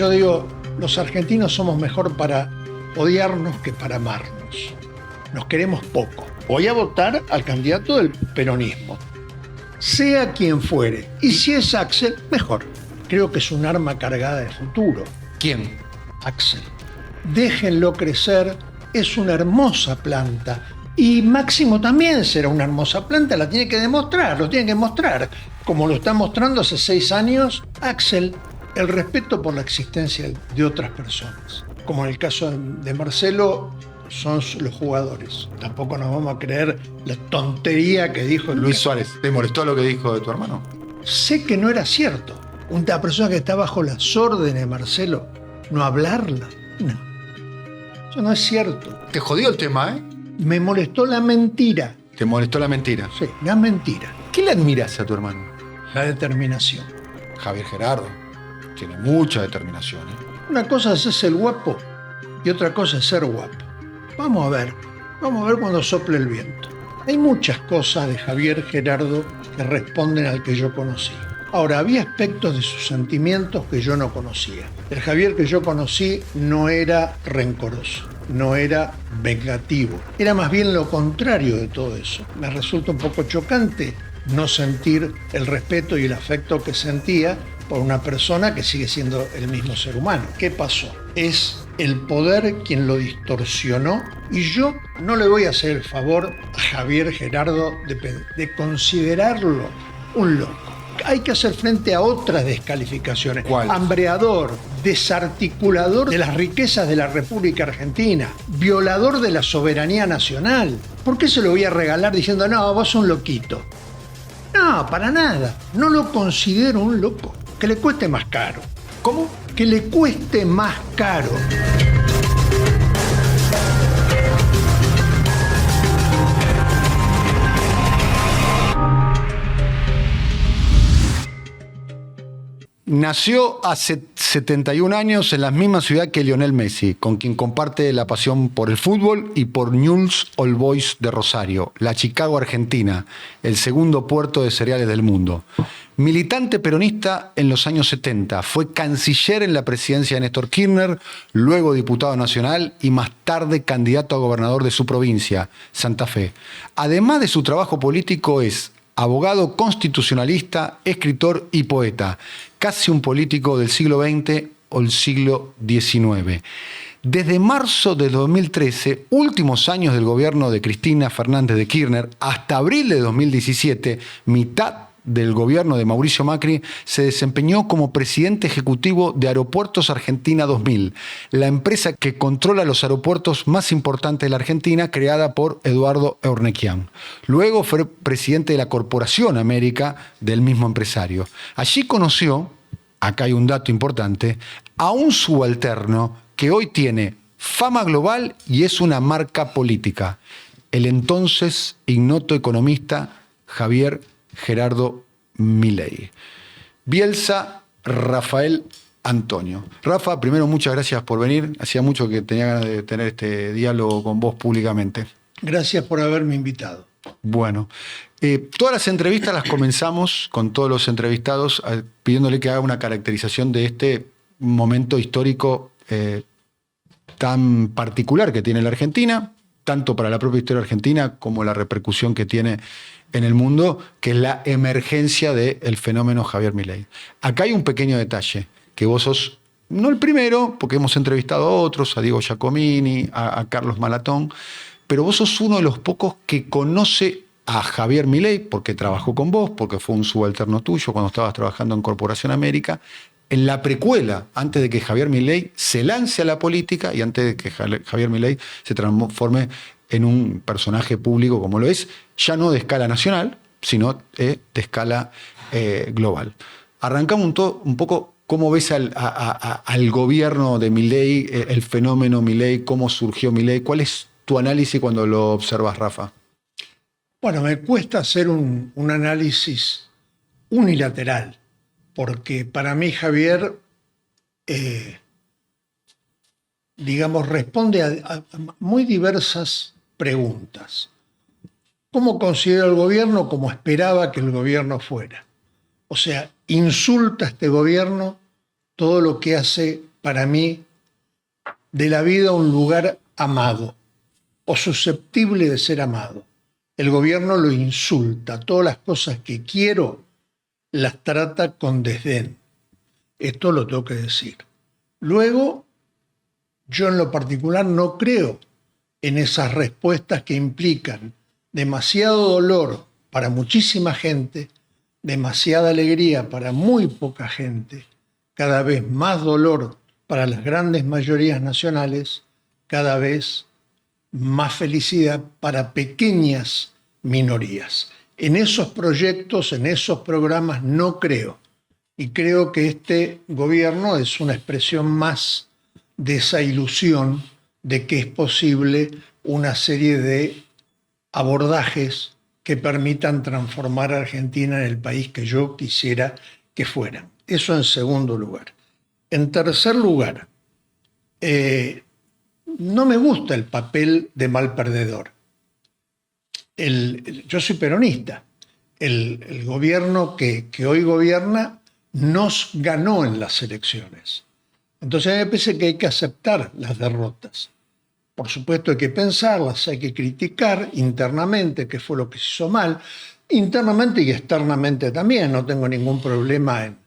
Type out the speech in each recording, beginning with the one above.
Yo digo, los argentinos somos mejor para odiarnos que para amarnos. Nos queremos poco. Voy a votar al candidato del peronismo, sea quien fuere. Y si es Axel, mejor. Creo que es un arma cargada de futuro. ¿Quién? Axel. Déjenlo crecer, es una hermosa planta. Y Máximo también será una hermosa planta, la tiene que demostrar, lo tiene que mostrar. Como lo está mostrando hace 6 años, Axel, el respeto por la existencia de otras personas. Como en el caso de Marcelo, son los jugadores. Tampoco nos vamos a creer la tontería que dijo Luis Suárez. ¿Te molestó lo que dijo de tu hermano? Sé que no era cierto. Una persona que está bajo las órdenes de Marcelo, no hablarla, no. Eso no es cierto. Te jodió el tema, ¿eh? Me molestó la mentira. ¿Te molestó la mentira? Sí, la mentira. ¿Qué le admiras a tu hermano? La determinación. Javier Gerardo. Tiene mucha determinación, ¿eh? Una cosa es ser el guapo y otra cosa es ser guapo. Vamos a ver cuando sople el viento. Hay muchas cosas de Javier Gerardo que responden al que yo conocí. Ahora, había aspectos de sus sentimientos que yo no conocía. El Javier que yo conocí no era rencoroso, no era vengativo. Era más bien lo contrario de todo eso. Me resulta un poco chocante no sentir el respeto y el afecto que sentía por una persona que sigue siendo el mismo ser humano. ¿Qué pasó? Es el poder quien lo distorsionó y yo no le voy a hacer el favor a Javier Gerardo de considerarlo un loco. Hay que hacer frente a otras descalificaciones. ¿Cuál? Hambreador, desarticulador de las riquezas de la República Argentina, violador de la soberanía nacional. ¿Por qué se lo voy a regalar diciendo, no, vos sos un loquito? No, para nada. No lo considero un loco. Que le cueste más caro. ¿Cómo? Que le cueste más caro. Nació hace 71 años en la misma ciudad que Lionel Messi, con quien comparte la pasión por el fútbol y por Newell's Old Boys de Rosario, la Chicago Argentina, el segundo puerto de cereales del mundo. Militante peronista en los años 70, fue canciller en la presidencia de Néstor Kirchner, luego diputado nacional y más tarde candidato a gobernador de su provincia, Santa Fe. Además de su trabajo político, es abogado constitucionalista, escritor y poeta, casi un político del siglo XX o el siglo XIX. Desde marzo de 2013, últimos años del gobierno de Cristina Fernández de Kirchner, hasta abril de 2017, mitad del gobierno de Mauricio Macri, se desempeñó como presidente ejecutivo de Aeropuertos Argentina 2000, la empresa que controla los aeropuertos más importantes de la Argentina, creada por Eduardo Eurnequian. Luego fue presidente de la Corporación América del mismo empresario. Allí conoció, acá hay un dato importante, a un subalterno que hoy tiene fama global y es una marca política, el entonces ignoto economista Javier Gerardo Milei. Bielsa Rafael Antonio. Rafa, primero muchas gracias por venir. Hacía mucho que tenía ganas de tener este diálogo con vos públicamente. Gracias por haberme invitado. Bueno, todas las entrevistas las comenzamos con todos los entrevistados pidiéndole que haga una caracterización de este momento histórico tan particular que tiene la Argentina, tanto para la propia historia argentina como la repercusión que tiene en el mundo, que es la emergencia del fenómeno Javier Milei. Acá hay un pequeño detalle, que vos sos, no el primero, porque hemos entrevistado a otros, a Diego Giacomini, a Carlos Malatón, pero vos sos uno de los pocos que conoce a Javier Milei, porque trabajó con vos, porque fue un subalterno tuyo cuando estabas trabajando en Corporación América, en la precuela, antes de que Javier Milei se lance a la política y antes de que Javier Milei se transforme en un personaje público como lo es, ya no de escala nacional, sino de escala global. Arrancamos un poco cómo ves al gobierno de Milei, el fenómeno Milei, cómo surgió Milei. ¿Cuál es tu análisis cuando lo observas, Rafa? Bueno, me cuesta hacer un análisis unilateral, porque para mí Javier, responde a muy diversas preguntas. ¿Cómo considera el gobierno? Como esperaba que el gobierno fuera. O sea, insulta a este gobierno todo lo que hace para mí, de la vida un lugar amado o susceptible de ser amado. El gobierno lo insulta, todas las cosas que quiero las trata con desdén. Esto lo tengo que decir. Luego, yo en lo particular no creo en esas respuestas que implican demasiado dolor para muchísima gente, demasiada alegría para muy poca gente, cada vez más dolor para las grandes mayorías nacionales, cada vez más felicidad para pequeñas minorías. En esos proyectos, en esos programas no creo. Y creo que este gobierno es una expresión más de esa ilusión de que es posible una serie de abordajes que permitan transformar a Argentina en el país que yo quisiera que fuera. Eso en segundo lugar. En tercer lugar, no me gusta el papel de mal perdedor. Yo soy peronista. El gobierno que hoy gobierna nos ganó en las elecciones. Entonces me parece que hay que aceptar las derrotas. Por supuesto hay que pensarlas, hay que criticar internamente qué fue lo que se hizo mal, internamente y externamente también. No tengo ningún problema en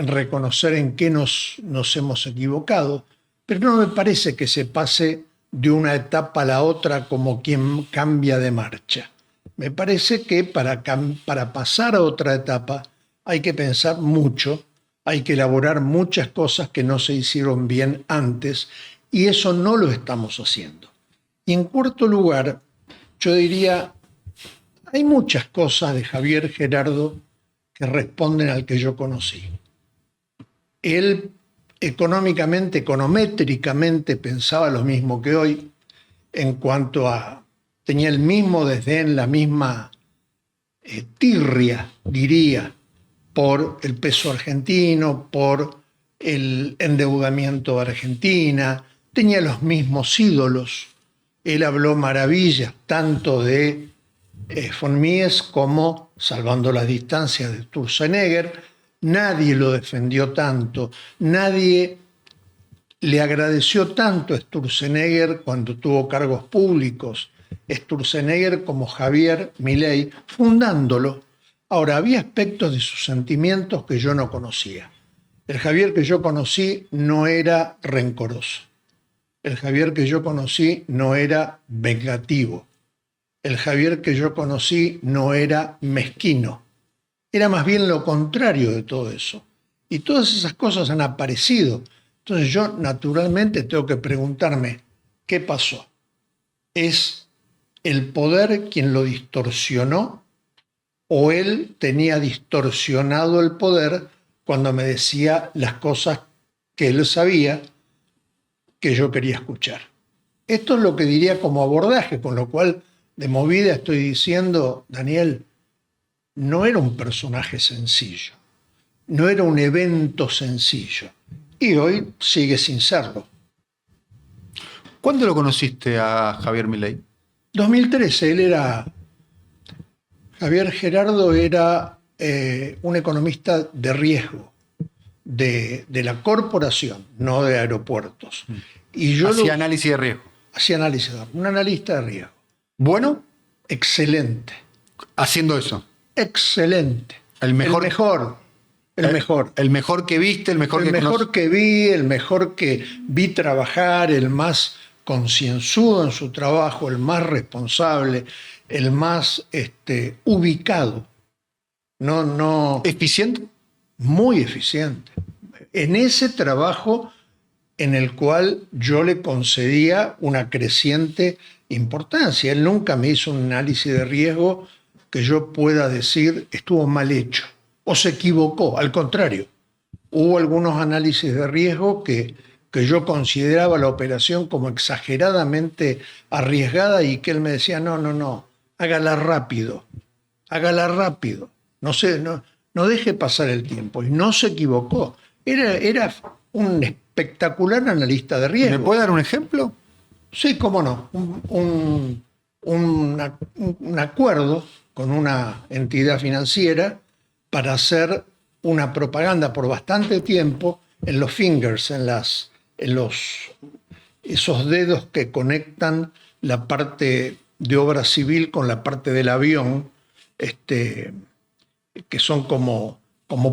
reconocer en qué nos hemos equivocado, pero no me parece que se pase de una etapa a la otra como quien cambia de marcha. Me parece que para pasar a otra etapa hay que pensar mucho, hay que elaborar muchas cosas que no se hicieron bien antes, y eso no lo estamos haciendo. Y en cuarto lugar, yo diría, hay muchas cosas de Javier Gerardo que responden al que yo conocí. Él económicamente, econométricamente pensaba lo mismo que hoy en cuanto a, tenía el mismo desdén, la misma tirria, diría, por el peso argentino, por el endeudamiento de Argentina, tenía los mismos ídolos. Él habló maravillas tanto de von Mies como, salvando las distancias, de Sturzenegger. Nadie lo defendió tanto, nadie le agradeció tanto a Sturzenegger cuando tuvo cargos públicos, Sturzenegger como Javier Milei, fundándolo. Ahora, había aspectos de sus sentimientos que yo no conocía. El Javier que yo conocí no era rencoroso. El Javier que yo conocí no era vengativo. El Javier que yo conocí no era mezquino. Era más bien lo contrario de todo eso. Y todas esas cosas han aparecido. Entonces yo naturalmente tengo que preguntarme, ¿qué pasó? ¿Es el poder quien lo distorsionó o él tenía distorsionado el poder cuando me decía las cosas que él sabía que yo quería escuchar? Esto es lo que diría como abordaje, con lo cual de movida estoy diciendo, Daniel, no era un personaje sencillo, no era un evento sencillo, y hoy sigue sin serlo. ¿Cuándo lo conociste a Javier Milei? 2013, Javier Gerardo era un economista de riesgo, de la corporación, no de aeropuertos. Y yo hacía análisis de riesgo. Hacía análisis de riesgo, un analista de riesgo. ¿Bueno? Excelente. Haciendo eso. Excelente. El mejor que viste, el mejor que vi, el mejor que vi trabajar, el más concienzudo en su trabajo, el más responsable, el más ubicado. No. ¿Eficiente? Muy eficiente. En ese trabajo en el cual yo le concedía una creciente importancia. Él nunca me hizo un análisis de riesgo que yo pueda decir estuvo mal hecho o se equivocó. Al contrario, hubo algunos análisis de riesgo que yo consideraba la operación como exageradamente arriesgada y que él me decía, no, hágala rápido, no deje pasar el tiempo. Y no se equivocó. Era un espectacular analista de riesgo. ¿Me puede dar un ejemplo? Sí, cómo no. Un acuerdo con una entidad financiera para hacer una propaganda por bastante tiempo en los fingers, en las esos dedos que conectan la parte de obra civil con la parte del avión, que son como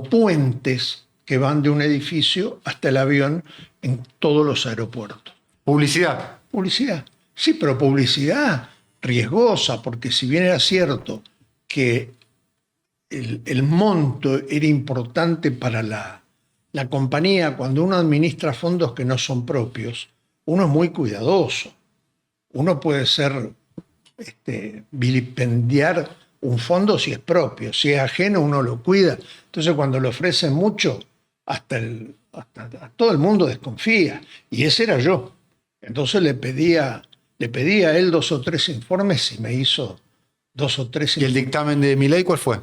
puentes que van de un edificio hasta el avión en todos los aeropuertos. Publicidad. Publicidad. Sí, pero publicidad riesgosa, porque si bien era cierto que el monto era importante para la compañía, cuando uno administra fondos que no son propios, uno es muy cuidadoso. Uno puede ser vilipendiar un fondo si es propio, si es ajeno uno lo cuida. Entonces cuando le ofrecen mucho, hasta todo el mundo desconfía, y ese era yo. Entonces le pedía a él 2 o 3 informes y me hizo 2 o 3 ¿Y el dictamen de Milei cuál fue?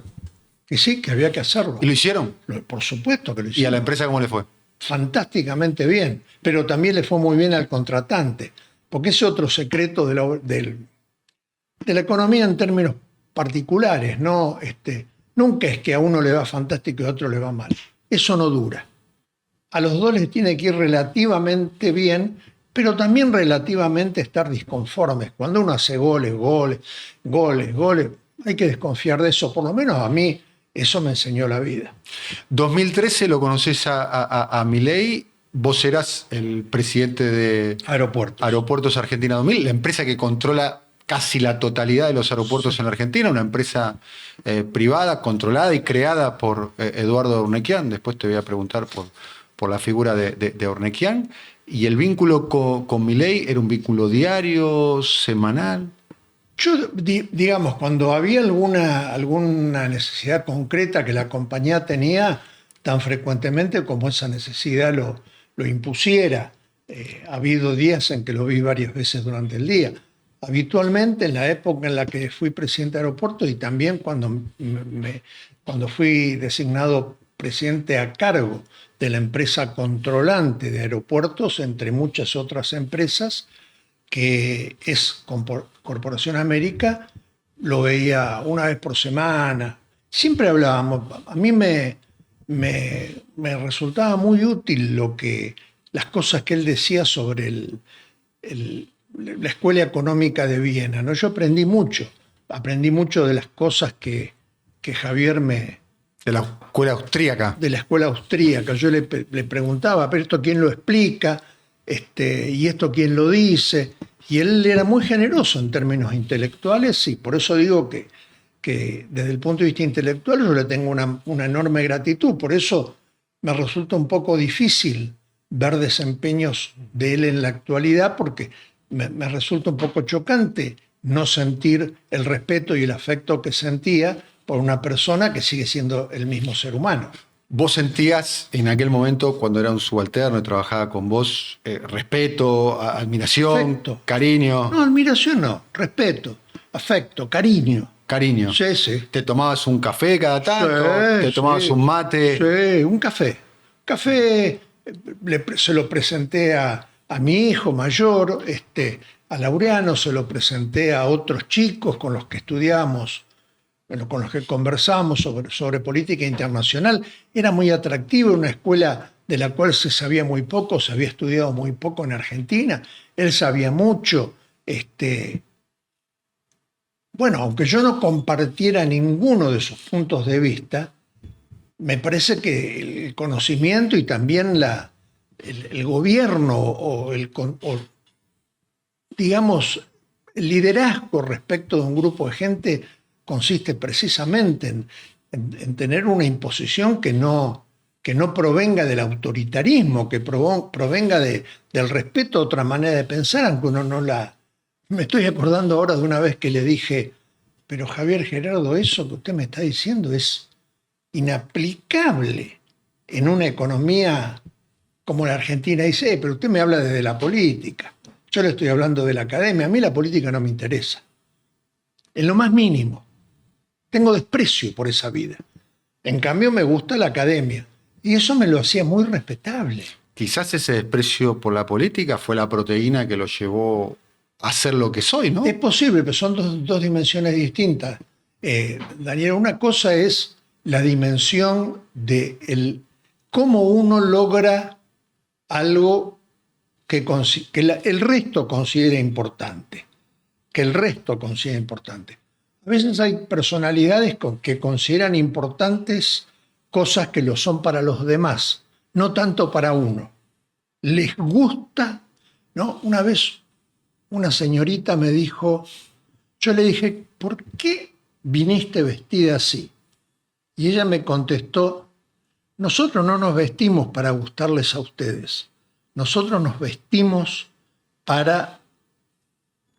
Que sí, que había que hacerlo. ¿Y lo hicieron? Por supuesto que lo ¿Y hicieron. a la empresa cómo le fue? Fantásticamente bien, pero también le fue muy bien al contratante, porque es otro secreto de la economía en términos particulares, ¿no? Nunca es que a uno le va fantástico y a otro le va mal. Eso no dura. A los dos les tiene que ir relativamente bien, pero también relativamente estar disconformes. Cuando uno hace goles, hay que desconfiar de eso. Por lo menos a mí eso me enseñó la vida. 2013 lo conoces a Milei, vos eras el presidente de Aeropuertos Argentina 2000, la empresa que controla casi la totalidad de los aeropuertos en la Argentina, una empresa privada, controlada y creada por Eduardo Ornequian. Después te voy a preguntar por la figura de Ornequian. ¿Y el vínculo con Milei era un vínculo diario, semanal? Yo, digamos, cuando había alguna necesidad concreta que la compañía tenía, tan frecuentemente como esa necesidad lo impusiera, ha habido días en que lo vi varias veces durante el día. Habitualmente, en la época en la que fui presidente de aeropuertos y también cuando fui designado presidente a cargo de la empresa controlante de aeropuertos, entre muchas otras empresas, que es Corporación América, lo veía una vez por semana. Siempre hablábamos. A mí me resultaba muy útil las cosas que él decía sobre la Escuela Económica de Viena, ¿no? Yo aprendí mucho de las cosas que Javier De la escuela austríaca. De la escuela austríaca. Yo le preguntaba, ¿pero esto quién lo explica? ¿Y esto quién lo dice? Y él era muy generoso en términos intelectuales, y por eso digo que desde el punto de vista intelectual yo le tengo una enorme gratitud. Por eso me resulta un poco difícil ver desempeños de él en la actualidad, porque me resulta un poco chocante no sentir el respeto y el afecto que sentía por una persona que sigue siendo el mismo ser humano. ¿Vos sentías en aquel momento, cuando era un subalterno y trabajaba con vos, respeto, admiración, afecto, cariño? No, admiración no, respeto, afecto, cariño. Cariño. Sí, sí. ¿Te tomabas un café cada tanto? ¿Te tomabas un mate? Sí, un café. Café se lo presenté a mi hijo mayor, a Laureano, se lo presenté a otros chicos con los que estudiamos, con los que conversamos sobre política internacional. Era muy atractivo, una escuela de la cual se sabía muy poco, se había estudiado muy poco en Argentina, él sabía mucho. Bueno, aunque yo no compartiera ninguno de sus puntos de vista, me parece que el conocimiento y también el gobierno o digamos, el liderazgo respecto de un grupo de gente consiste precisamente en tener una imposición que no provenga del autoritarismo, que provenga del respeto a otra manera de pensar, aunque uno no la... Me estoy acordando ahora de una vez que le dije, pero Javier Gerardo, eso que usted me está diciendo es inaplicable en una economía como la Argentina. Dice, pero usted me habla desde la política. Yo le estoy hablando de la academia. A mí la política no me interesa. En lo más mínimo. Tengo desprecio por esa vida. En cambio, me gusta la academia. Y eso me lo hacía muy respetable. Quizás ese desprecio por la política fue la proteína que lo llevó a ser lo que soy, ¿no? Es posible, pero son dos dimensiones distintas. Daniel, una cosa es la dimensión de cómo uno logra algo el resto considera importante. Que el resto considera importante. A veces hay personalidades que consideran importantes cosas que lo son para los demás, no tanto para uno. Les gusta, ¿no? Una vez una señorita me dijo, yo le dije, ¿por qué viniste vestida así? Y ella me contestó, nosotros no nos vestimos para gustarles a ustedes, nosotros nos vestimos para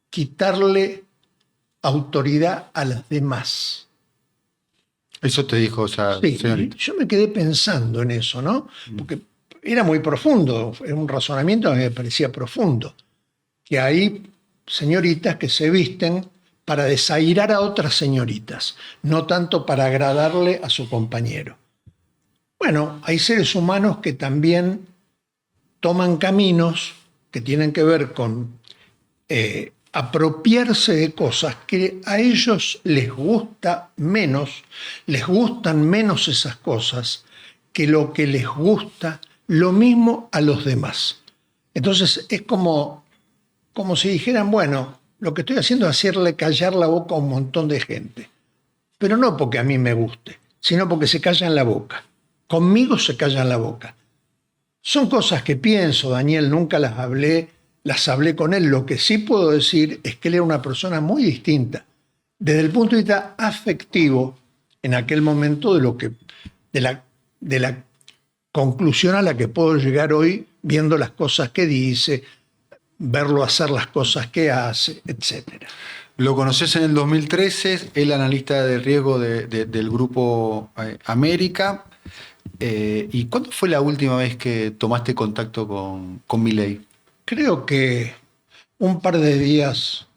quitarle autoridad a las demás. Eso te dijo esa Sí, señorita. yo me quedé pensando en eso, ¿no? Porque era muy profundo, era un razonamiento que me parecía profundo. Que hay señoritas que se visten para desairar a otras señoritas, no tanto para agradarle a su compañero. Bueno, hay seres humanos que también toman caminos que tienen que ver con apropiarse de cosas que a ellos les gustan menos esas cosas que lo que les gusta, lo mismo a los demás. Entonces es como si dijeran, bueno, lo que estoy haciendo es hacerle callar la boca a un montón de gente. Pero no porque a mí me guste, sino porque se callan la boca. Conmigo se callan la boca. Son cosas que pienso, Daniel, nunca las hablé con él. Lo que sí puedo decir es que él era una persona muy distinta, desde el punto de vista afectivo, en aquel momento de la conclusión a la que puedo llegar hoy, viendo las cosas que dice, verlo hacer las cosas que hace, etc. Lo conoces en el 2013, el analista de riesgo del Grupo América. ¿Y cuándo fue la última vez que tomaste contacto con Milei? Creo que un par de días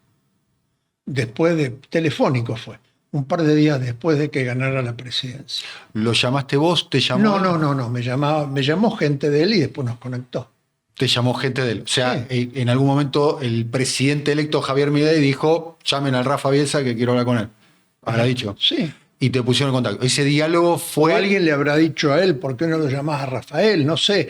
después telefónico fue, un par de días después de que ganara la presidencia. ¿Lo llamaste vos? ¿Te llamó? No, me llamó gente de él y después nos conectó. Te llamó gente de él. O sea, Sí. en algún momento el presidente electo Javier Milei dijo, llamen al Rafa Bielsa que quiero hablar con él. Habrá dicho. Sí. Y te pusieron en contacto. Ese diálogo O fue... alguien le habrá dicho a él, ¿por qué no lo llamás a Rafael? No sé,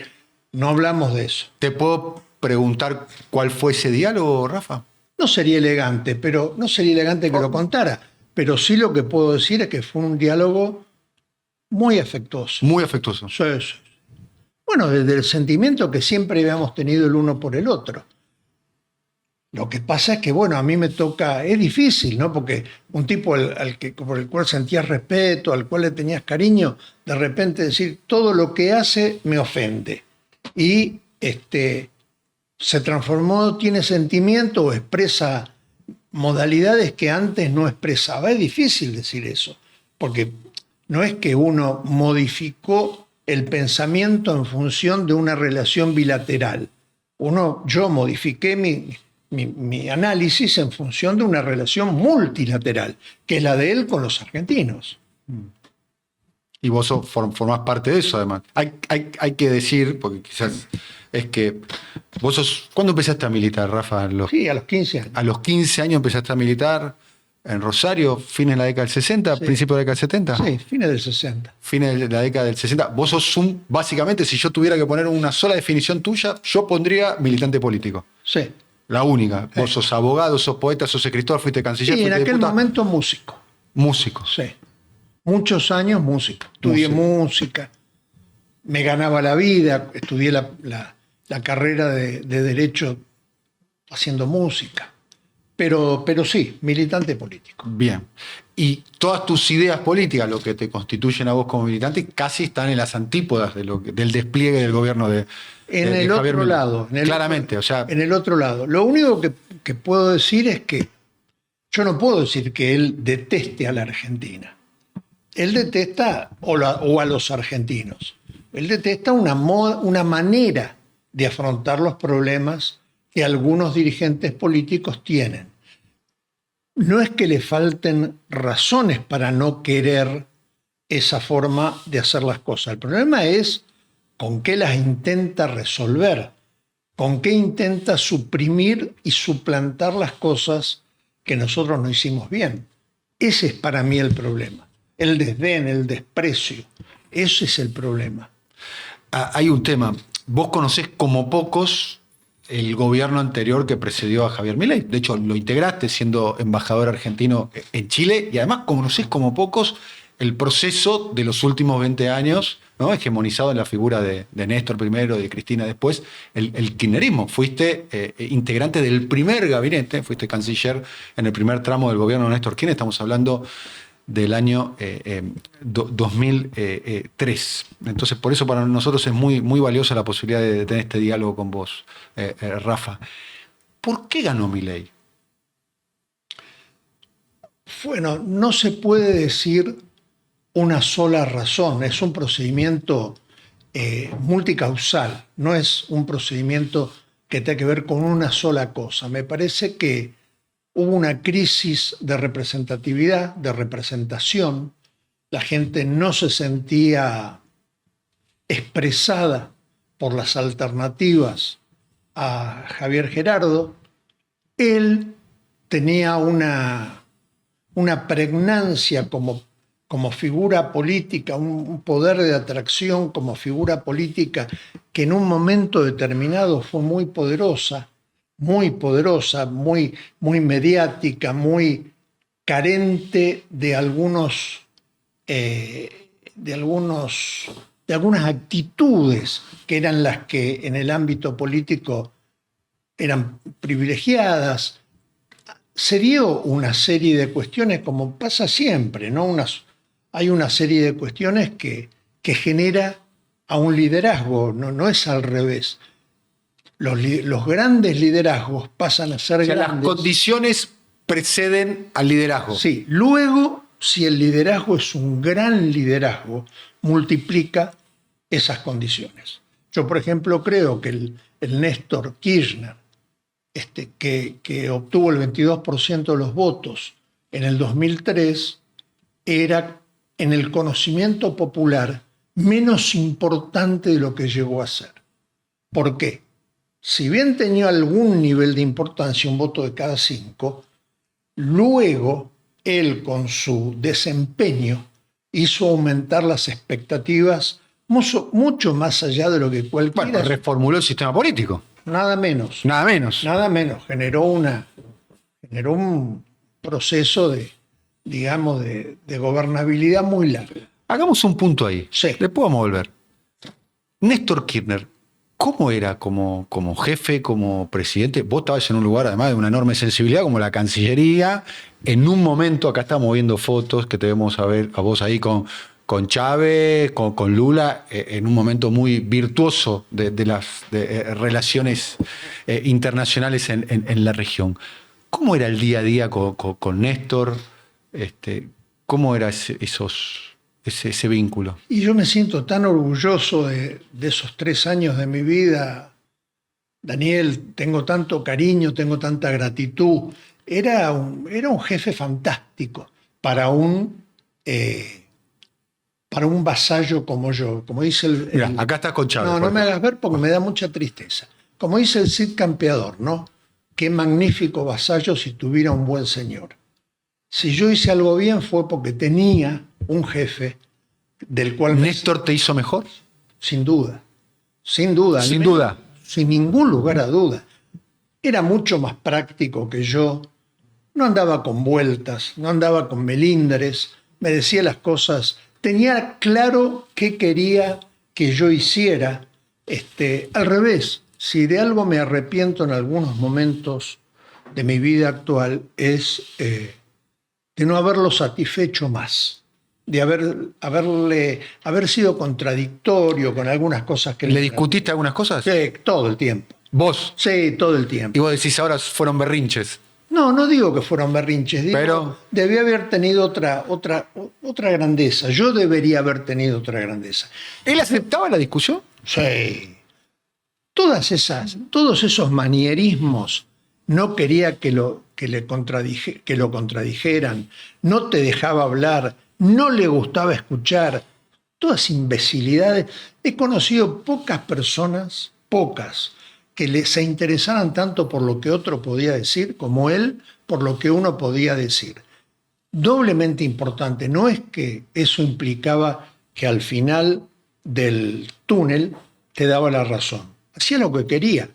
no hablamos de eso. ¿Te puedo preguntar cuál fue ese diálogo, Rafa? No sería elegante que lo contara, pero sí lo que puedo decir es que fue un diálogo muy afectuoso. Muy afectuoso. Sí, sí. Bueno, desde el sentimiento que siempre habíamos tenido el uno por el otro. Lo que pasa es que, bueno, a mí me toca, es difícil, ¿no? Porque un tipo por el cual sentías respeto, al cual le tenías cariño, de repente decir todo lo que hace me ofende. Y se transformó, tiene sentimiento o expresa modalidades que antes no expresaba. Es difícil decir eso, porque no es que uno modificó el pensamiento en función de una relación bilateral. Yo modifiqué mi análisis en función de una relación multilateral, que es la de él con los argentinos. Y vos formás parte de eso, además. Hay que decir, porque quizás es que vos sos... ¿Cuándo empezaste a militar, Rafa? Sí, a los 15 años. A los 15 años empezaste a militar en Rosario, fines de la década del 60, Sí. principios de la década del 70. Sí, fines del 60. Fines de la década del 60. Vos sos básicamente, si yo tuviera que poner una sola definición tuya, yo pondría militante político. Sí. La única. Vos sos abogado, sos poeta, sos escritor, fuiste canciller, Y en fuiste aquel diputado. momento músico. Músico. Sí. Muchos años músico. Estudié música. Me ganaba la vida. Estudié la carrera de Derecho haciendo música. Pero sí, militante político. Bien. Y todas tus ideas políticas, lo que te constituyen a vos como militante, casi están en las antípodas del despliegue del gobierno de el Javier otro Milei. lado. Claramente, o sea... En el otro lado. Lo único que puedo decir es que yo no puedo decir que él deteste a la Argentina. Él detesta o a los argentinos. Él detesta una manera de afrontar los problemas que algunos dirigentes políticos tienen. No es que le falten razones para no querer esa forma de hacer las cosas. El problema es con qué las intenta resolver, con qué intenta suprimir y suplantar las cosas que nosotros no hicimos bien. Ese es para mí el problema. El desdén, el desprecio. Ese es el problema. Hay un tema. Vos conocés como pocos el gobierno anterior que precedió a Javier Milei. De hecho, lo integraste siendo embajador argentino en Chile y además conocés como pocos el proceso de los últimos 20 años, ¿no? Hegemonizado en la figura de Néstor primero, de Cristina después, el kirchnerismo. Fuiste integrante del primer gabinete, fuiste canciller en el primer tramo del gobierno de Néstor Kirchner. Estamos hablando del año 2003. Entonces, por eso para nosotros es muy, muy valiosa la posibilidad de tener este diálogo con vos, Rafa. ¿Por qué ganó Milei? Bueno, no se puede decir una sola razón, es un procedimiento multicausal, no es un procedimiento que tenga que ver con una sola cosa. Me parece que hubo una crisis de representatividad, de representación. La gente no se sentía expresada por las alternativas a Javier Gerardo. Él tenía una pregnancia como figura política, un poder de atracción como figura política que en un momento determinado fue muy poderosa, muy mediática, muy carente de algunas actitudes que eran las que en el ámbito político eran privilegiadas. Se dio una serie de cuestiones, como pasa siempre, ¿no? Hay una serie de cuestiones que genera a un liderazgo, no es al revés. Los grandes liderazgos pasan a ser grandes. Las condiciones preceden al liderazgo. Sí, luego, si el liderazgo es un gran liderazgo, multiplica esas condiciones. Yo, por ejemplo, creo que el Néstor Kirchner, que obtuvo el 22% de los votos en el 2003, era en el conocimiento popular menos importante de lo que llegó a ser. ¿Por qué? Si bien tenía algún nivel de importancia, un voto de cada 5, luego él con su desempeño hizo aumentar las expectativas mucho más allá de lo que cualquiera. Bueno, reformuló el sistema político. Nada menos. Nada menos. Nada menos. Generó un proceso de gobernabilidad muy larga. Hagamos un punto ahí. Sí. Después vamos a volver. Néstor Kirchner, ¿cómo era como jefe, como presidente? Vos estabas en un lugar, además, de una enorme sensibilidad, como la Cancillería. En un momento, acá estamos viendo fotos que te vemos a vos ahí con Chávez, con Lula, en un momento muy virtuoso de las relaciones internacionales en la región. ¿Cómo era el día a día con Néstor? ¿Cómo era ese vínculo? Y yo me siento tan orgulloso de esos 3 años de mi vida, Daniel. Tengo tanto cariño, tengo tanta gratitud. Era un jefe fantástico para un vasallo como yo. Como dice Mirá, acá estás con Chávez. No me hagas ver porque me da mucha tristeza. Como dice el Cid Campeador, ¿no? Qué magnífico vasallo si tuviera un buen señor. Si yo hice algo bien fue porque tenía un jefe del cual... ¿Néstor te hizo mejor? Sin duda. Sin duda. Sin duda. Sin ningún lugar a duda. Era mucho más práctico que yo. No andaba con vueltas, no andaba con melindres. Me decía las cosas. Tenía claro qué quería que yo hiciera. Al revés, si de algo me arrepiento en algunos momentos de mi vida actual es de no haberlo satisfecho más, de haber sido contradictorio con algunas cosas que... ¿Le discutiste algunas cosas? Sí, todo el tiempo. ¿Vos? Sí, todo el tiempo. Y vos decís ahora fueron berrinches. No digo que fueron berrinches, digo, pero debía haber tenido otra grandeza. Yo debería haber tenido otra grandeza. ¿Él aceptaba la discusión? Sí. Todos esos manierismos, no quería que lo contradijeran, no te dejaba hablar, no le gustaba escuchar, todas imbecilidades. He conocido pocas personas, que se interesaran tanto por lo que otro podía decir como él por lo que uno podía decir. Doblemente importante, no es que eso implicaba que al final del túnel te daba la razón. Hacía lo que quería,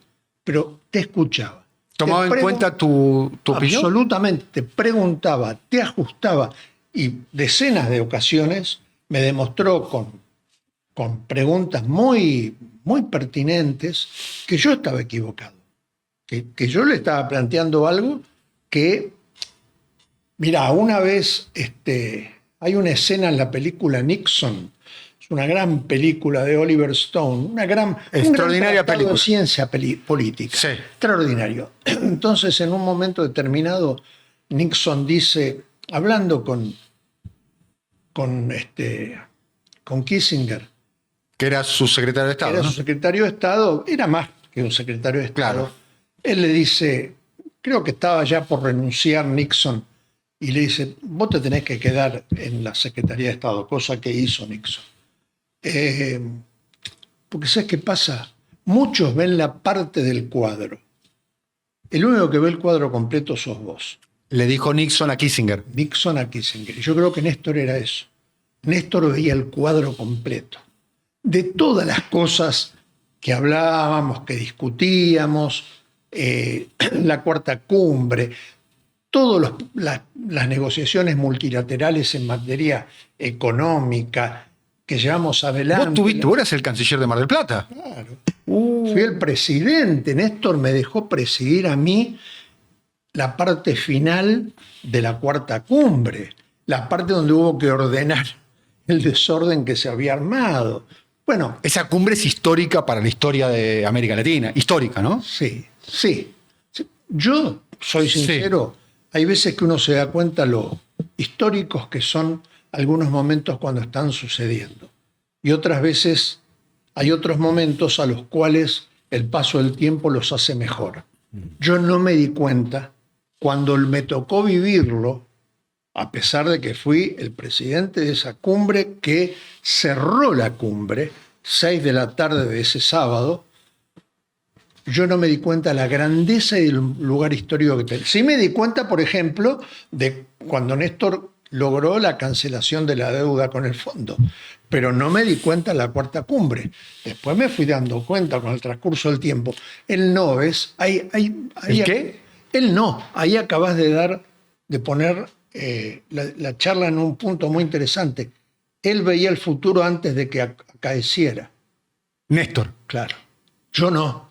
pero te escuchaba. Tomaba en cuenta tu opinión. Absolutamente, te preguntaba, te ajustaba y decenas de ocasiones me demostró con preguntas muy, muy pertinentes que yo estaba equivocado, que yo le estaba planteando algo que, mira, una vez hay una escena en la película Nixon, es una gran película de Oliver Stone, un gran Extraordinaria tratado película. de ciencia política, Sí. extraordinario. Entonces, en un momento determinado, Nixon dice, hablando con Kissinger, Que era su secretario de Estado, era ¿no? su secretario de Estado, era más que un secretario de Estado. Claro. Él le dice, creo que estaba ya por renunciar Nixon, y le dice, vos te tenés que quedar en la Secretaría de Estado, cosa que hizo Nixon. Porque ¿sabes qué pasa? Muchos ven la parte del cuadro. El único que ve el cuadro completo sos vos. Le dijo Nixon a Kissinger. Nixon a Kissinger. Y yo creo que Néstor era eso. Néstor veía el cuadro completo. De todas las cosas que hablábamos, que discutíamos, la cuarta cumbre, todas las negociaciones multilaterales en materia económica que llevamos adelante. Vos eras el canciller de Mar del Plata. Claro. Fui el presidente. Néstor me dejó presidir a mí la parte final de la cuarta cumbre, la parte donde hubo que ordenar el desorden que se había armado. Bueno, Esa cumbre es histórica para la historia de América Latina. Histórica, ¿no? sí. Yo soy sincero, hay veces que uno se da cuenta lo históricos que son algunos momentos cuando están sucediendo. Y otras veces hay otros momentos a los cuales el paso del tiempo los hace mejor. Yo no me di cuenta cuando me tocó vivirlo, a pesar de que fui el presidente de esa cumbre que cerró la cumbre, 6 de la tarde de ese sábado. Yo no me di cuenta de la grandeza y del lugar histórico que tenía. Sí me di cuenta, por ejemplo, de cuando Néstor logró la cancelación de la deuda con el fondo, pero no me di cuenta de la cuarta cumbre. Después me fui dando cuenta con el transcurso del tiempo. Él no, ¿ves? ¿El qué? Él no. Ahí acabas de poner la charla en un punto muy interesante. Él veía el futuro antes de que acaeciera. Néstor. Claro. Yo no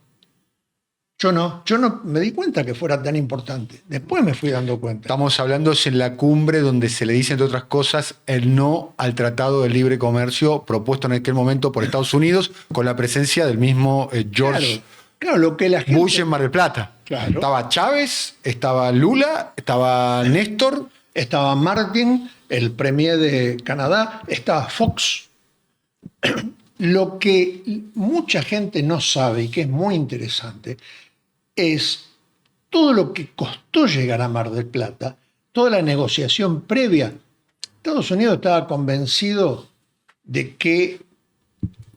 me di cuenta que fuera tan importante. Después me fui dando cuenta. Estamos hablando en la cumbre donde se le dice, entre otras cosas, el no al Tratado de Libre Comercio propuesto en aquel momento por Estados Unidos, con la presencia del mismo George Claro, lo que la gente... Bush en Mar del Plata. Claro. Estaba Chávez, estaba Lula, estaba Néstor. Estaba Martin, el premier de Canadá, estaba Fox. Lo que mucha gente no sabe y que es muy interesante es todo lo que costó llegar a Mar del Plata, toda la negociación previa. Estados Unidos estaba convencido de que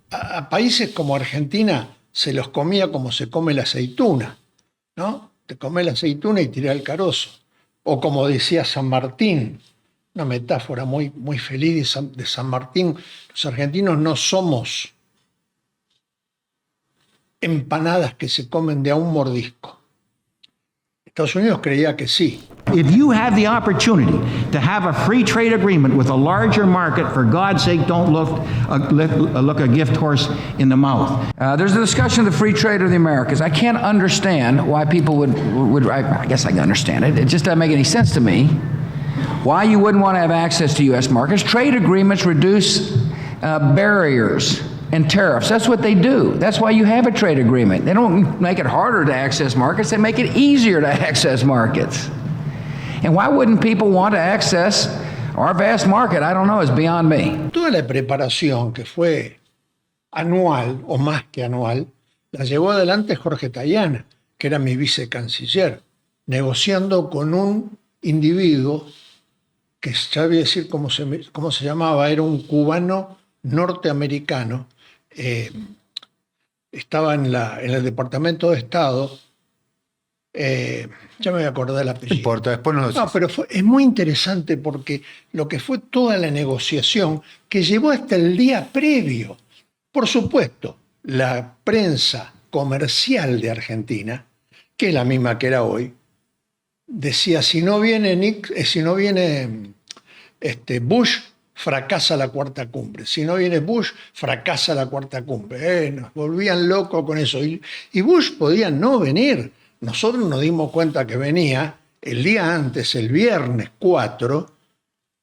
a países como Argentina se los comía como se come la aceituna, ¿no? Te come la aceituna y tira el carozo. O como decía San Martín, una metáfora muy, muy feliz de San Martín, los argentinos no somos empanadas que se comen de a un mordisco. Estados Unidos creía que sí. If you have the opportunity to have a free trade agreement with a larger market, for God's sake, don't look a gift horse in the mouth. There's a discussion of the free trade of the Americas. I can't understand why people would I guess I can understand it. It just doesn't make any sense to me. Why you wouldn't want to have access to U.S. markets. Trade agreements reduce barriers and tariffs. That's what they do. That's why you have a trade agreement. They don't make it harder to access markets. They make it easier to access markets. And why wouldn't people want to access our vast market? I don't know. It's beyond me. Toda la preparación que fue anual o más que anual, la llevó adelante Jorge Tayana, que era mi vicecanciller, negociando con un individuo que ya voy a decir cómo se llamaba, era un cubano norteamericano, estaba en el Departamento de Estado, ya me voy a acordar del apellido. No importa, después nos No, pero es muy interesante porque lo que fue toda la negociación que llevó hasta el día previo. Por supuesto, la prensa comercial de Argentina, que es la misma que era hoy, decía, si no viene Bush, fracasa la cuarta cumbre. Si no viene Bush, fracasa la cuarta cumbre. Nos volvían locos con eso. Y Bush podía no venir. Nosotros nos dimos cuenta que venía el día antes, el viernes 4,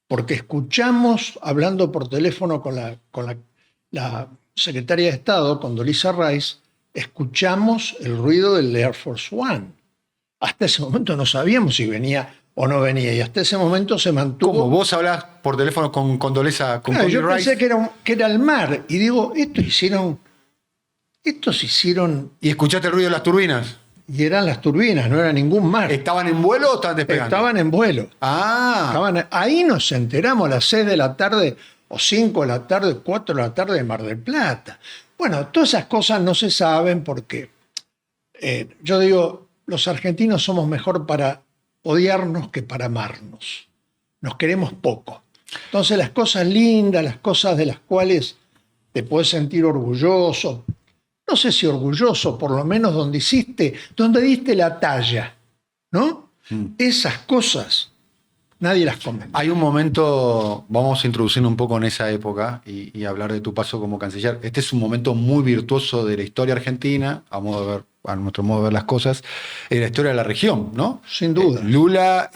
porque escuchamos, hablando por teléfono con la secretaria de Estado, con Condoleezza Rice, escuchamos el ruido del Air Force One. Hasta ese momento no sabíamos si venía o no venía, y hasta ese momento se mantuvo. ¿Cómo? ¿Vos hablás por teléfono con Condoleezza, con Claro, yo Rice? pensé que era el mar, y digo, estos hicieron, ¿Y escuchaste el ruido de las turbinas? y eran las turbinas, no era ningún mar. ¿Estaban en vuelo o estaban despegando? Estaban en vuelo. Ah, Ahí nos enteramos a las 6 de la tarde, o 5 de la tarde, 4 de la tarde de Mar del Plata. Bueno, todas esas cosas no se saben porque yo digo, los argentinos somos mejor para odiarnos que para amarnos. Nos queremos poco. Entonces las cosas lindas, las cosas de las cuales te puedes sentir orgulloso, no sé si orgulloso, por lo menos donde diste la talla, ¿no? Esas cosas nadie las comenta. hay un momento, vamos a introducirnos un poco en esa época y hablar de tu paso como canciller. Este es un momento muy virtuoso de la historia argentina, a nuestro modo de ver las cosas, de la historia de la región, ¿no? Sin duda. Lula,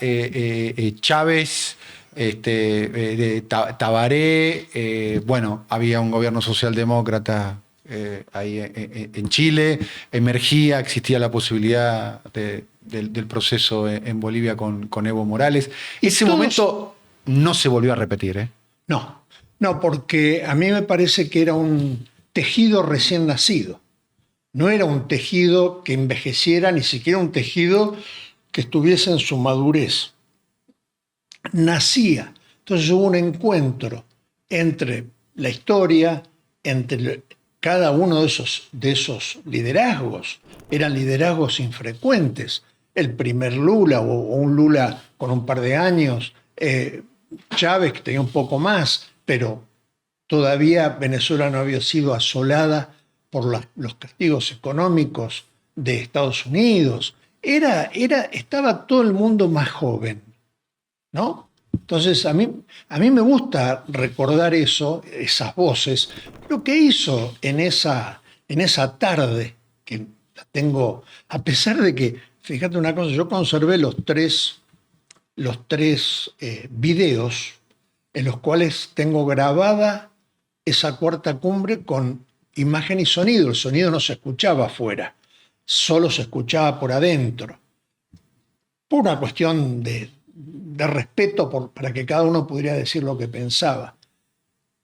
Chávez, Tabaré, bueno, había un gobierno socialdemócrata ahí en Chile, existía la posibilidad del proceso en Bolivia con Evo Morales. Ese momento no se volvió a repetir, ¿eh? No, porque a mí me parece que era un tejido recién nacido. No era un tejido que envejeciera, ni siquiera un tejido que estuviese en su madurez. Nacía. Entonces hubo un encuentro entre la historia, entre cada uno de esos liderazgos. Eran liderazgos infrecuentes. El primer Lula, o un Lula con un par de años, Chávez, que tenía un poco más, pero todavía Venezuela no había sido asolada por los castigos económicos de Estados Unidos. Estaba todo el mundo más joven, ¿no? Entonces a mí me gusta recordar eso, esas voces, lo que hizo en esa tarde, que la tengo, a pesar de que, fíjate una cosa, yo conservé los tres videos en los cuales tengo grabada esa cuarta cumbre con imagen y sonido. El sonido no se escuchaba afuera, solo se escuchaba por adentro. Por una cuestión de respeto para que cada uno pudiera decir lo que pensaba.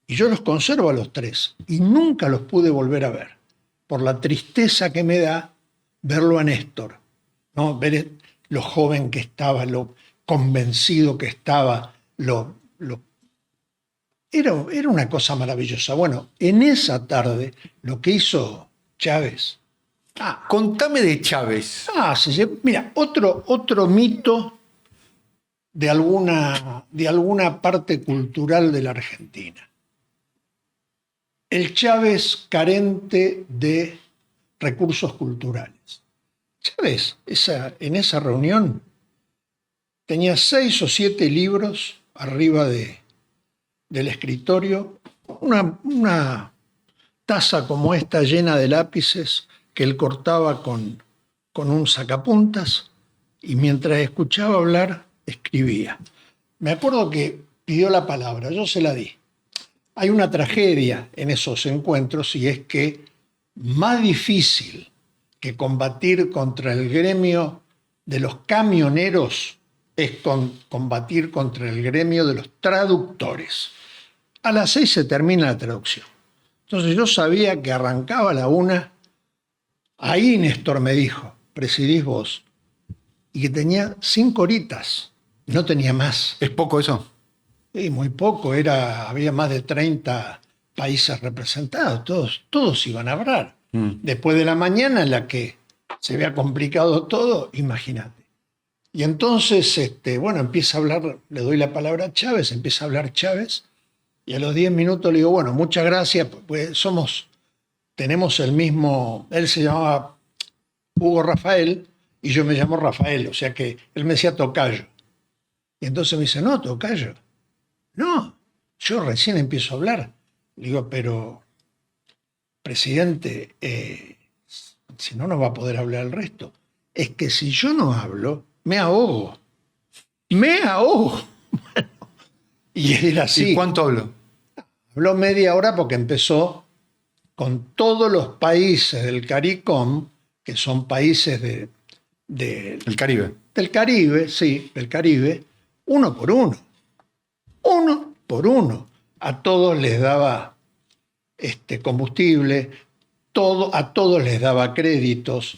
Y yo los conservo a los tres y nunca los pude volver a ver, por la tristeza que me da verlo a Néstor, ¿no? Ver lo joven que estaba, lo convencido que estaba, era una cosa maravillosa. Bueno, en esa tarde lo que hizo Chávez. Contame de Chávez. Mira, otro mito de alguna parte cultural de la Argentina. El Chávez carente de recursos culturales. Chávez, en esa reunión, tenía 6 o 7 libros arriba del escritorio, una taza como esta llena de lápices que él cortaba con un sacapuntas, y mientras escuchaba hablar, escribía. Me acuerdo que pidió la palabra, yo se la di. Hay una tragedia en esos encuentros, y es que más difícil que combatir contra el gremio de los camioneros es combatir contra el gremio de los traductores. A las 6 se termina la traducción. Entonces yo sabía que arrancaba a la 1. Ahí Néstor me dijo, presidís vos, y que tenía 5 horitas, no tenía más. ¿Es poco eso? Sí, muy poco, había más de 30 países representados, todos iban a hablar. Después de la mañana en la que se había complicado todo, imagínate. Y entonces, empieza a hablar, le doy la palabra a Chávez, empieza a hablar Chávez, y a los 10 minutos le digo, bueno, muchas gracias, pues tenemos el mismo, él se llamaba Hugo Rafael y yo me llamo Rafael, o sea que él me decía tocayo. Y entonces me dice, no, tocayo, no, yo recién empiezo a hablar. Le digo, pero, presidente, si no, no va a poder hablar el resto. Es que si yo no hablo, me ahogo. Me ahogo. Bueno, y era así. ¿Y cuánto habló? Habló media hora porque empezó con todos los países del CARICOM, que son países El Caribe. del Caribe, sí, del Caribe, uno por uno. Uno por uno. A todos les daba combustible, a todos les daba créditos.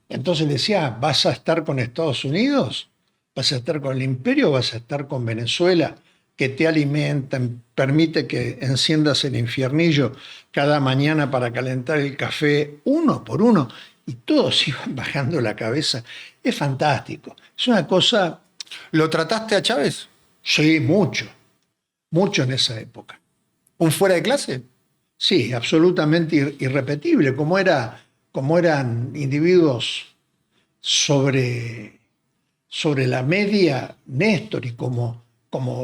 Entonces decía, ¿vas a estar con Estados Unidos? ¿Vas a estar con el imperio o vas a estar con Venezuela, que te alimentan, permite que enciendas el infiernillo cada mañana para calentar el café, uno por uno? Y todos iban bajando la cabeza. Es fantástico. Es una cosa... ¿Lo trataste a Chávez? Sí, mucho. Mucho en esa época. ¿Un fuera de clase? Sí, absolutamente irrepetible, como eran individuos sobre la media Néstor y como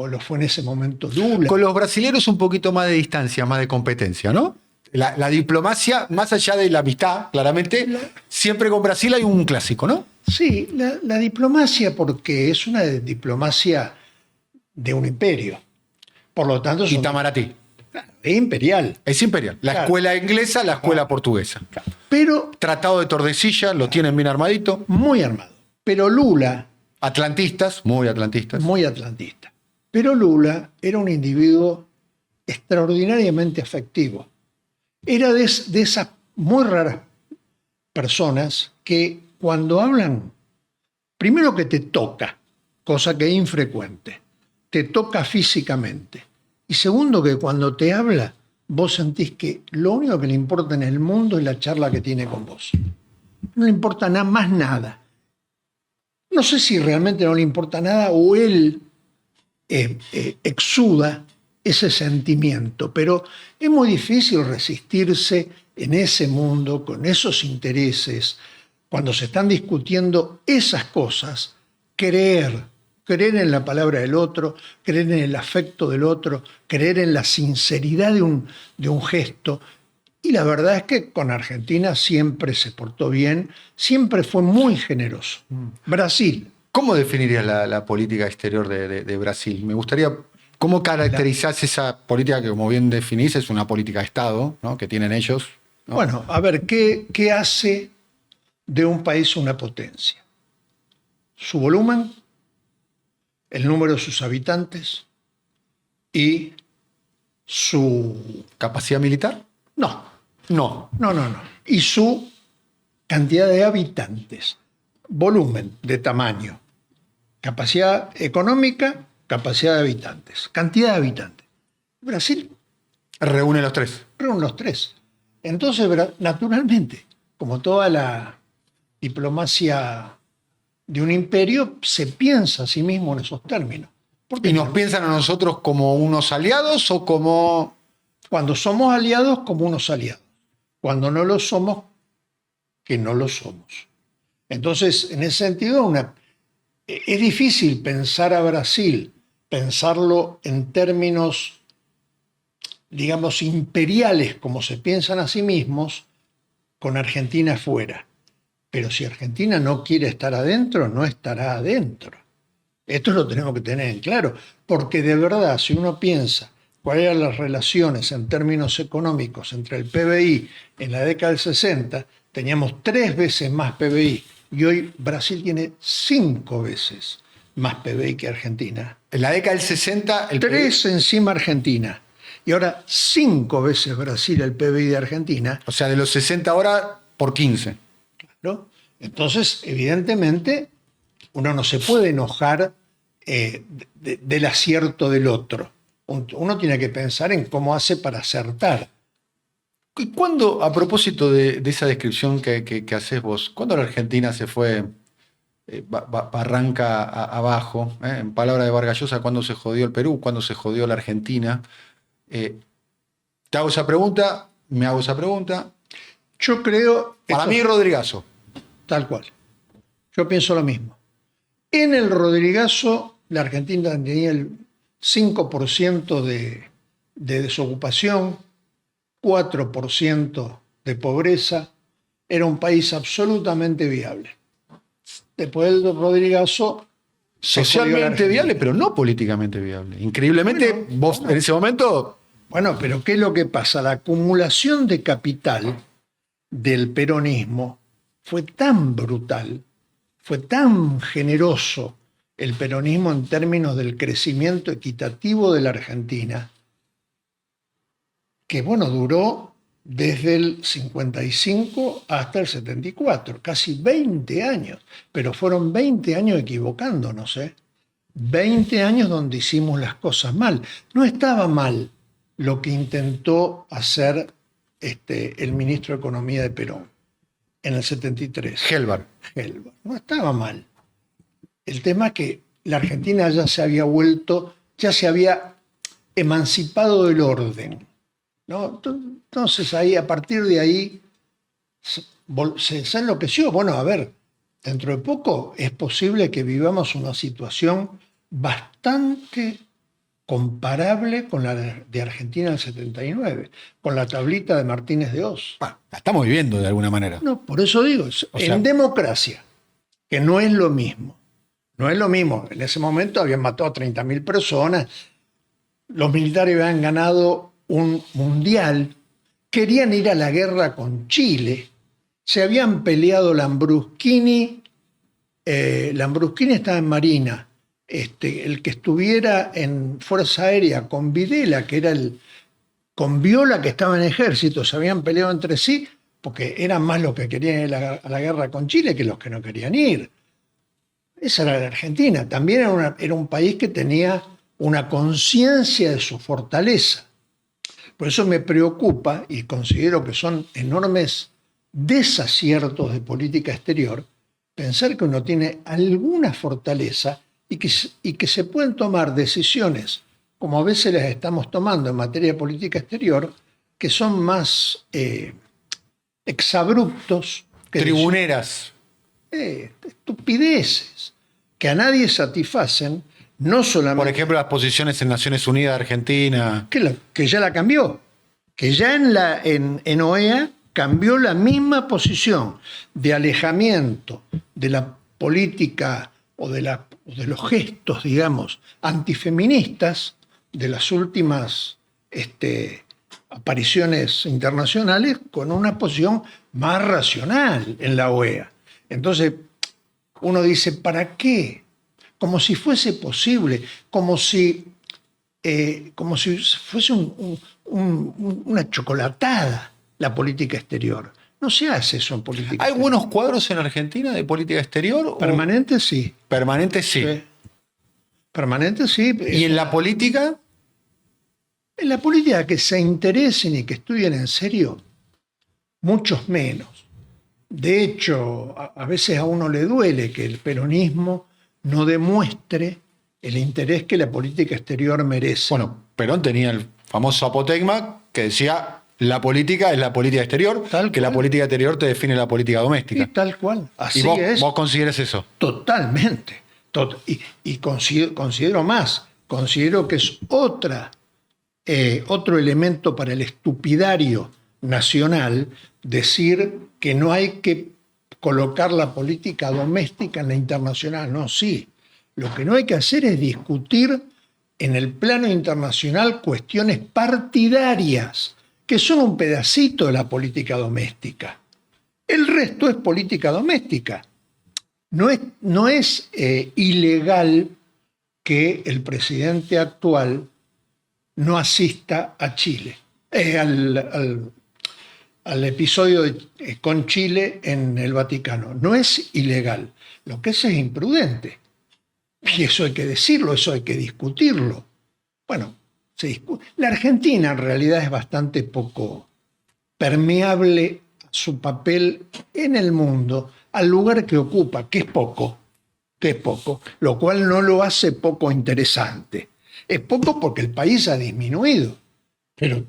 lo fue en ese momento Lula. Con los brasileños un poquito más de distancia, más de competencia, ¿no? La diplomacia, más allá de la amistad, claramente, siempre con Brasil hay un clásico, ¿no? Sí, la diplomacia, porque es una diplomacia de un imperio. Por lo tanto, es Itamaraty. imperial. Es imperial. La Claro. escuela inglesa, la escuela portuguesa. Pero Tratado de Tordesillas, lo tienen bien armadito. muy armado. Pero Lula, Atlantistas, muy atlantistas. muy atlantista. Pero Lula era un individuo extraordinariamente afectivo. Era de esas muy raras personas que cuando hablan, primero que te toca, cosa que es infrecuente, te toca físicamente. Y segundo que cuando te habla, vos sentís que lo único que le importa en el mundo es la charla que tiene con vos. No le importa más nada. No sé si realmente no le importa nada o él exuda ese sentimiento, pero es muy difícil resistirse en ese mundo, con esos intereses, cuando se están discutiendo esas cosas, creer en la palabra del otro, creer en el afecto del otro, creer en la sinceridad de un gesto. Y la verdad es que con Argentina siempre se portó bien, siempre fue muy generoso. Brasil. ¿Cómo definirías la política exterior de Brasil? Me gustaría, ¿cómo caracterizás esa política que, como bien definís, es una política de Estado, ¿no? Que tienen ellos? ¿No? Bueno, a ver, ¿qué hace de un país una potencia? Su volumen, el número de sus habitantes y su... ¿Capacidad militar? No, No. y su cantidad de habitantes, volumen de tamaño, capacidad económica, capacidad de habitantes, cantidad de habitantes. Brasil Reúne los tres. reúne los tres. Entonces, naturalmente, como toda la diplomacia de un imperio, se piensa a sí mismo en esos términos. Porque ¿Y nos piensan a nosotros como unos aliados o como...? cuando somos aliados, como unos aliados. Cuando no lo somos, que no lo somos. Entonces, en ese sentido, es difícil pensar a Brasil, pensarlo en términos, digamos, imperiales, como se piensan a sí mismos, con Argentina afuera. Pero si Argentina no quiere estar adentro, no estará adentro. Esto lo tenemos que tener en claro, porque de verdad, si uno piensa cuáles eran las relaciones en términos económicos entre el PBI en la década del 60, teníamos 3 veces más PBI y hoy Brasil tiene 5 veces más PBI que Argentina. En la década del 60... 3 encima Argentina. Y ahora 5 veces Brasil el PBI de Argentina. O sea, de los 60 ahora por 15. ¿No? Entonces, evidentemente, uno no se puede enojar del acierto del otro. Uno tiene que pensar en cómo hace para acertar. ¿Y cuándo, a propósito de esa descripción que haces vos, cuándo la Argentina se fue barranca abajo? En palabras de Vargas Llosa, ¿cuándo se jodió el Perú? ¿Cuándo se jodió la Argentina? Te hago esa pregunta, me hago esa pregunta. Yo creo... Para mí, Rodrigazo. Tal cual. Yo pienso lo mismo. En el Rodrigazo, la Argentina tenía el 5% de desocupación, 4% de pobreza. Era un país absolutamente viable. Después del Rodrigazo... Socialmente viable, pero no políticamente viable. Increíblemente, Bueno, vos en ese momento... Bueno, pero ¿qué es lo que pasa? La acumulación de capital del peronismo fue tan brutal, fue tan generoso el peronismo en términos del crecimiento equitativo de la Argentina, que bueno, duró desde el 55 hasta el 74, casi 20 años, pero fueron 20 años equivocándonos, 20 años donde hicimos las cosas mal. No estaba mal lo que intentó hacer el ministro de Economía de Perón en el 73. Helvar. No estaba mal. El tema es que la Argentina ya se había vuelto, ya se había emancipado del orden, ¿no? Entonces ahí, a partir de ahí, se enloqueció. Bueno, a ver, dentro de poco es posible que vivamos una situación bastante comparable con la de Argentina del 79, con la tablita de Martínez de Oz. La estamos viviendo de alguna manera. No, por eso digo, en democracia, que no es lo mismo. No es lo mismo. En ese momento habían matado a 30.000 personas, los militares habían ganado un mundial, querían ir a la guerra con Chile, se habían peleado Lambrusquini estaba en Marina, el que estuviera en Fuerza Aérea con Videla, que era con Viola, que estaba en Ejército, se habían peleado entre sí porque eran más los que querían ir a la guerra con Chile que los que no querían ir. Esa era la Argentina. También era un país que tenía una conciencia de su fortaleza. Por eso me preocupa, y considero que son enormes desaciertos de política exterior, pensar que uno tiene alguna fortaleza y que se pueden tomar decisiones, como a veces las estamos tomando en materia de política exterior, que son más exabruptos. Tribuneras. Estupideces que a nadie satisfacen, no solamente... Por ejemplo, las posiciones en Naciones Unidas de Argentina. Que ya la cambió, que ya en OEA cambió la misma posición de alejamiento de la política o de los gestos, digamos, antifeministas de las últimas apariciones internacionales, con una posición más racional en la OEA. Entonces, uno dice, ¿para qué? Como si fuese posible, como si fuese una chocolatada la política exterior. No se hace eso en política exterior. ¿Hay buenos cuadros en Argentina de política exterior? Permanente sí. Permanente sí. Permanente sí. ¿Y en la política? En la política, que se interesen y que estudien en serio, muchos menos. De hecho, a veces a uno le duele que el peronismo no demuestre el interés que la política exterior merece. Bueno, Perón tenía el famoso apotegma que decía: la política es la política exterior, la política exterior te define la política doméstica. Y tal cual. Así ¿Y vos, es. vos consideras eso? Totalmente. Y considero más. Considero que es otro elemento para el estupidario nacional decir que no hay que colocar la política doméstica en la internacional. No, sí. Lo que no hay que hacer es discutir en el plano internacional cuestiones partidarias, que son un pedacito de la política doméstica. El resto es política doméstica. No es ilegal que el presidente actual no asista a Chile, al episodio con Chile en el Vaticano. No es ilegal. Lo que es imprudente. Y eso hay que decirlo, eso hay que discutirlo. Bueno, se discute. La Argentina en realidad es bastante poco permeable a su papel en el mundo, al lugar que ocupa, que es poco, lo cual no lo hace poco interesante. Es poco porque el país ha disminuido, pero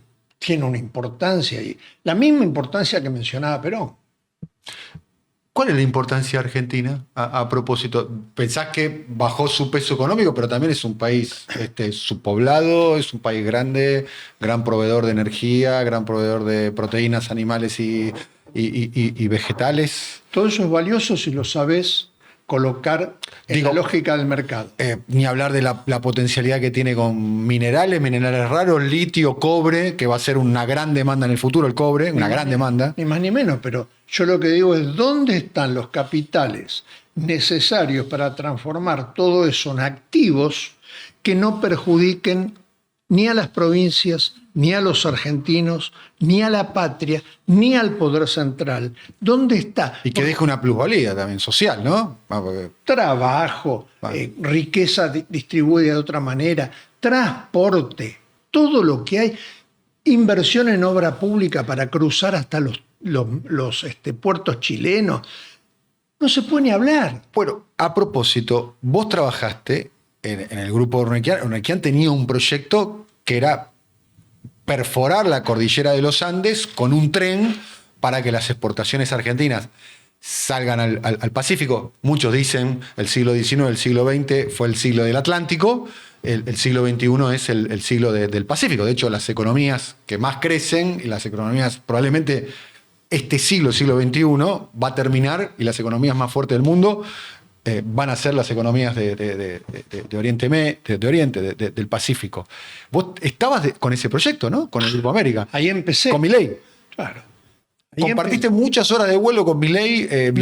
tiene una importancia, y la misma importancia que mencionaba Perón. ¿Cuál es la importancia de Argentina a propósito? Pensás que bajó su peso económico, pero también es un país subpoblado, es un país grande, gran proveedor de energía, gran proveedor de proteínas animales y vegetales. Todo eso es valioso si lo sabes colocar en la lógica del mercado. Ni hablar de la potencialidad que tiene con minerales raros, litio, cobre, que va a ser una gran demanda en el futuro, el cobre, una gran demanda. Ni más ni menos, pero yo lo que digo es dónde están los capitales necesarios para transformar todo eso en activos que no perjudiquen ni a las provincias, ni a los argentinos, ni a la patria, ni al poder central. ¿Dónde está? Y que deje una plusvalía también social, ¿no? Trabajo, riqueza distribuida de otra manera, transporte, todo lo que hay, inversión en obra pública para cruzar hasta los puertos chilenos. No se puede ni hablar. Bueno, a propósito, vos trabajaste en el grupo Ornequian. Ornequian tenía un proyecto que era perforar la cordillera de los Andes con un tren para que las exportaciones argentinas salgan al Pacífico. Muchos dicen el siglo XIX, el siglo XX fue el siglo del Atlántico, el siglo XXI es el siglo del Pacífico. De hecho, las economías que más crecen, y las economías probablemente este siglo, el siglo XXI, va a terminar, y las economías más fuertes del mundo van a ser las economías de Oriente, del Pacífico. Vos estabas con ese proyecto, ¿no? Con el Grupo América. Ahí empecé. Con Milei. Claro. Compartiste muchas horas de vuelo con Milei.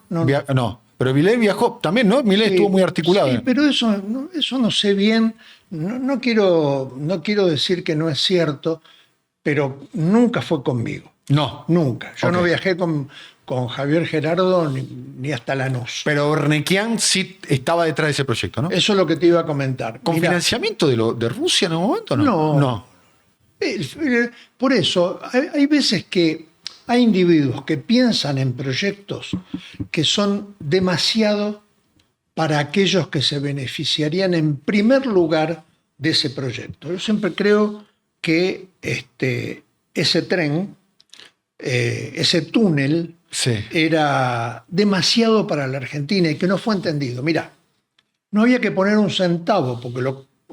No, pero Milei viajó también, ¿no? Milei estuvo muy articulado. Sí, pero eso no sé bien. No quiero decir que no es cierto, pero nunca fue conmigo. No. Nunca. Yo no viajé con Javier Gerardo ni hasta Lanús. Pero Ornequian sí estaba detrás de ese proyecto, ¿no? Eso es lo que te iba a comentar. ¿Con financiamiento de Rusia en algún momento? No. Por eso, hay veces que hay individuos que piensan en proyectos que son demasiado para aquellos que se beneficiarían en primer lugar de ese proyecto. Yo siempre creo que ese tren, ese túnel, era demasiado para la Argentina y que no fue entendido. Mirá, no había que poner un centavo porque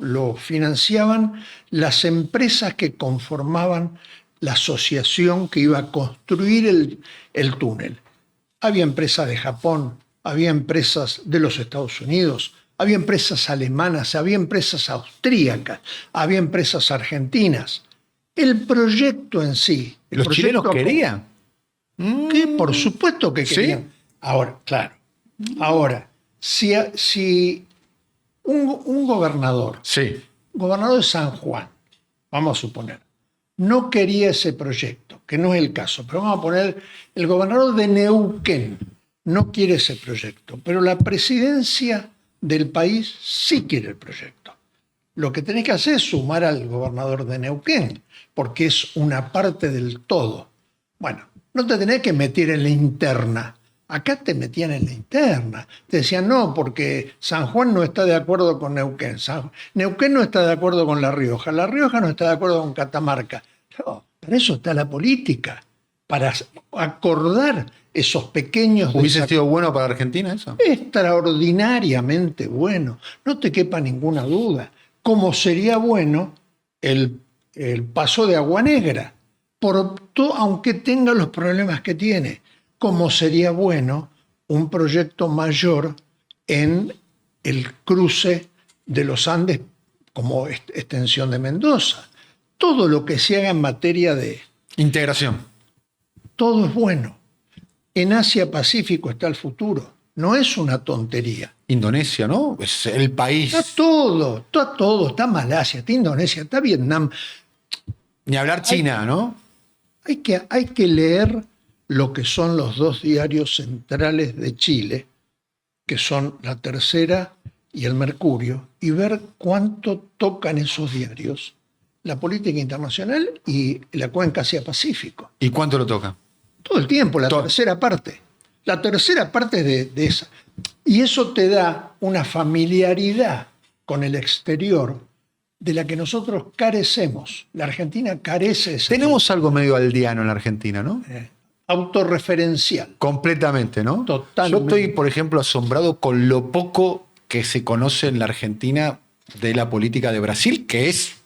lo financiaban las empresas que conformaban la asociación que iba a construir el túnel. Había empresas de Japón, había empresas de los Estados Unidos, había empresas alemanas, había empresas austríacas, había empresas argentinas. El proyecto en sí. ¿Los chilenos querían? Que por supuesto que querían. ¿Sí? Ahora, claro. Ahora, si un gobernador, gobernador de San Juan, vamos a suponer, no quería ese proyecto, que no es el caso, pero vamos a poner el gobernador de Neuquén, no quiere ese proyecto, pero la presidencia del país sí quiere el proyecto. Lo que tenés que hacer es sumar al gobernador de Neuquén, porque es una parte del todo. Bueno, no te tenés que meter en la interna. Acá te metían en la interna. Te decían, no, porque San Juan no está de acuerdo con Neuquén. Neuquén no está de acuerdo con La Rioja no está de acuerdo con Catamarca. No, para eso está la política, para acordar esos pequeños... ¿Hubiese sido bueno para Argentina eso? Extraordinariamente bueno, no te quepa ninguna duda. Como sería bueno el paso de Agua Negra, aunque tenga los problemas que tiene. Como sería bueno un proyecto mayor en el cruce de los Andes como extensión de Mendoza. Todo lo que se haga en materia de integración. Todo es bueno. En Asia-Pacífico está el futuro. No es una tontería. Indonesia, ¿no? Es el país. Está todo. Está Malasia, está Indonesia, está Vietnam. Ni hablar China, ¿no? Hay que leer lo que son los dos diarios centrales de Chile, que son La Tercera y El Mercurio, y ver cuánto tocan esos diarios la política internacional y la cuenca Asia-Pacífico. ¿Y cuánto lo toca? Todo el tiempo, tercera parte. La tercera parte de esa. Y eso te da una familiaridad con el exterior de la que nosotros carecemos. La Argentina carece de esa Tenemos algo medio aldeano en la Argentina, ¿no? autorreferencial. Completamente, ¿no? Totalmente. Yo estoy, por ejemplo, asombrado con lo poco que se conoce en la Argentina de la política de Brasil, que es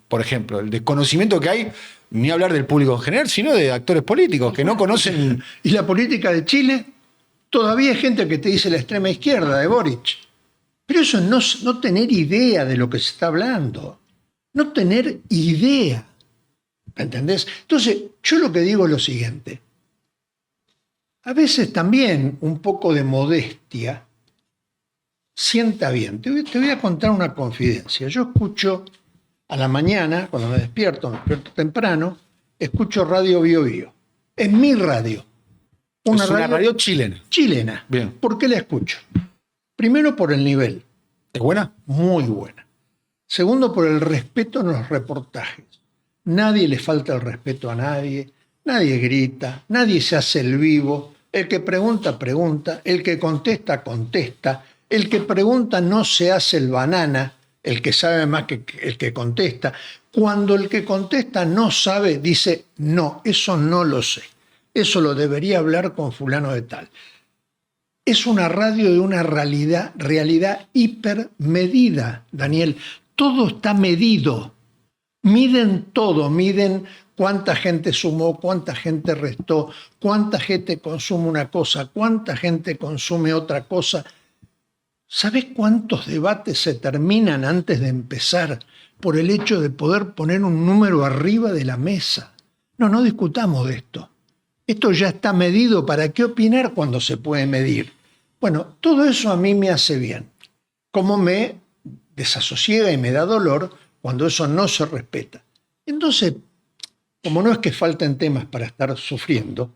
por ejemplo, el desconocimiento que hay, ni hablar del público en general, sino de actores políticos que no conocen. Y la política de Chile, todavía hay gente que te dice la extrema izquierda de Boric. Pero eso es no tener idea de lo que se está hablando. No tener idea. ¿Entendés? Entonces, yo lo que digo es lo siguiente. A veces también un poco de modestia sienta bien. Te voy a contar una confidencia. Yo escucho a la mañana, cuando me despierto temprano, escucho Radio Bio Bio. Es mi radio. Es una radio chilena. Chilena. Bien. ¿Por qué la escucho? Primero, por el nivel. ¿Es buena? Muy buena. Segundo, por el respeto en los reportajes. Nadie le falta el respeto a nadie. Nadie grita. Nadie se hace el vivo. El que pregunta, pregunta. El que contesta, contesta. El que pregunta no se hace el banana. El que sabe más que el que contesta. Cuando el que contesta no sabe, dice, no, eso no lo sé. Eso lo debería hablar con fulano de tal. Es una radio de una realidad hipermedida, Daniel. Todo está medido. Miden todo, miden cuánta gente sumó, cuánta gente restó, cuánta gente consume una cosa, cuánta gente consume otra cosa. ¿Sabés cuántos debates se terminan antes de empezar por el hecho de poder poner un número arriba de la mesa? No discutamos de esto. Esto ya está medido. ¿Para qué opinar cuando se puede medir? Bueno, todo eso a mí me hace bien. Como me desasosiega y me da dolor cuando eso no se respeta. Entonces, como no es que falten temas para estar sufriendo,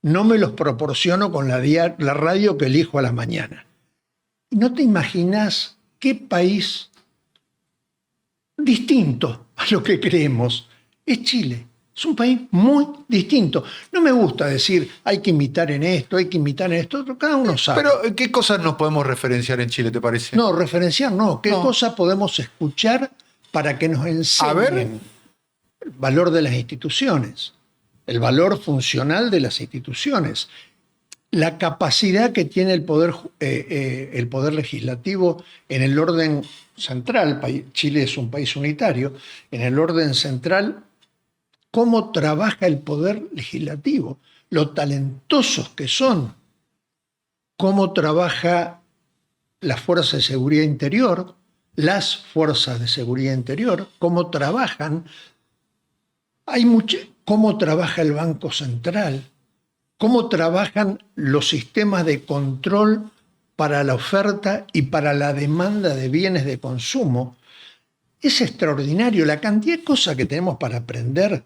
no me los proporciono con la radio que elijo a la mañana. No te imaginas qué país distinto a lo que creemos es Chile. Es un país muy distinto. No me gusta decir hay que imitar en esto, hay que imitar en esto, cada uno sabe. Pero, ¿qué cosas nos podemos referenciar en Chile, te parece? No, referenciar no. ¿Qué cosas podemos escuchar para que nos enseñen el valor de las instituciones, el valor funcional de las instituciones, la capacidad que tiene el poder legislativo en el orden central? Chile es un país unitario. En el orden central, cómo trabaja el poder legislativo, lo talentosos que son, cómo trabaja las fuerzas de seguridad interior, las fuerzas de seguridad interior, cómo trabajan, cómo trabaja el Banco Central, cómo trabajan los sistemas de control para la oferta y para la demanda de bienes de consumo. Es extraordinario la cantidad de cosas que tenemos para aprender.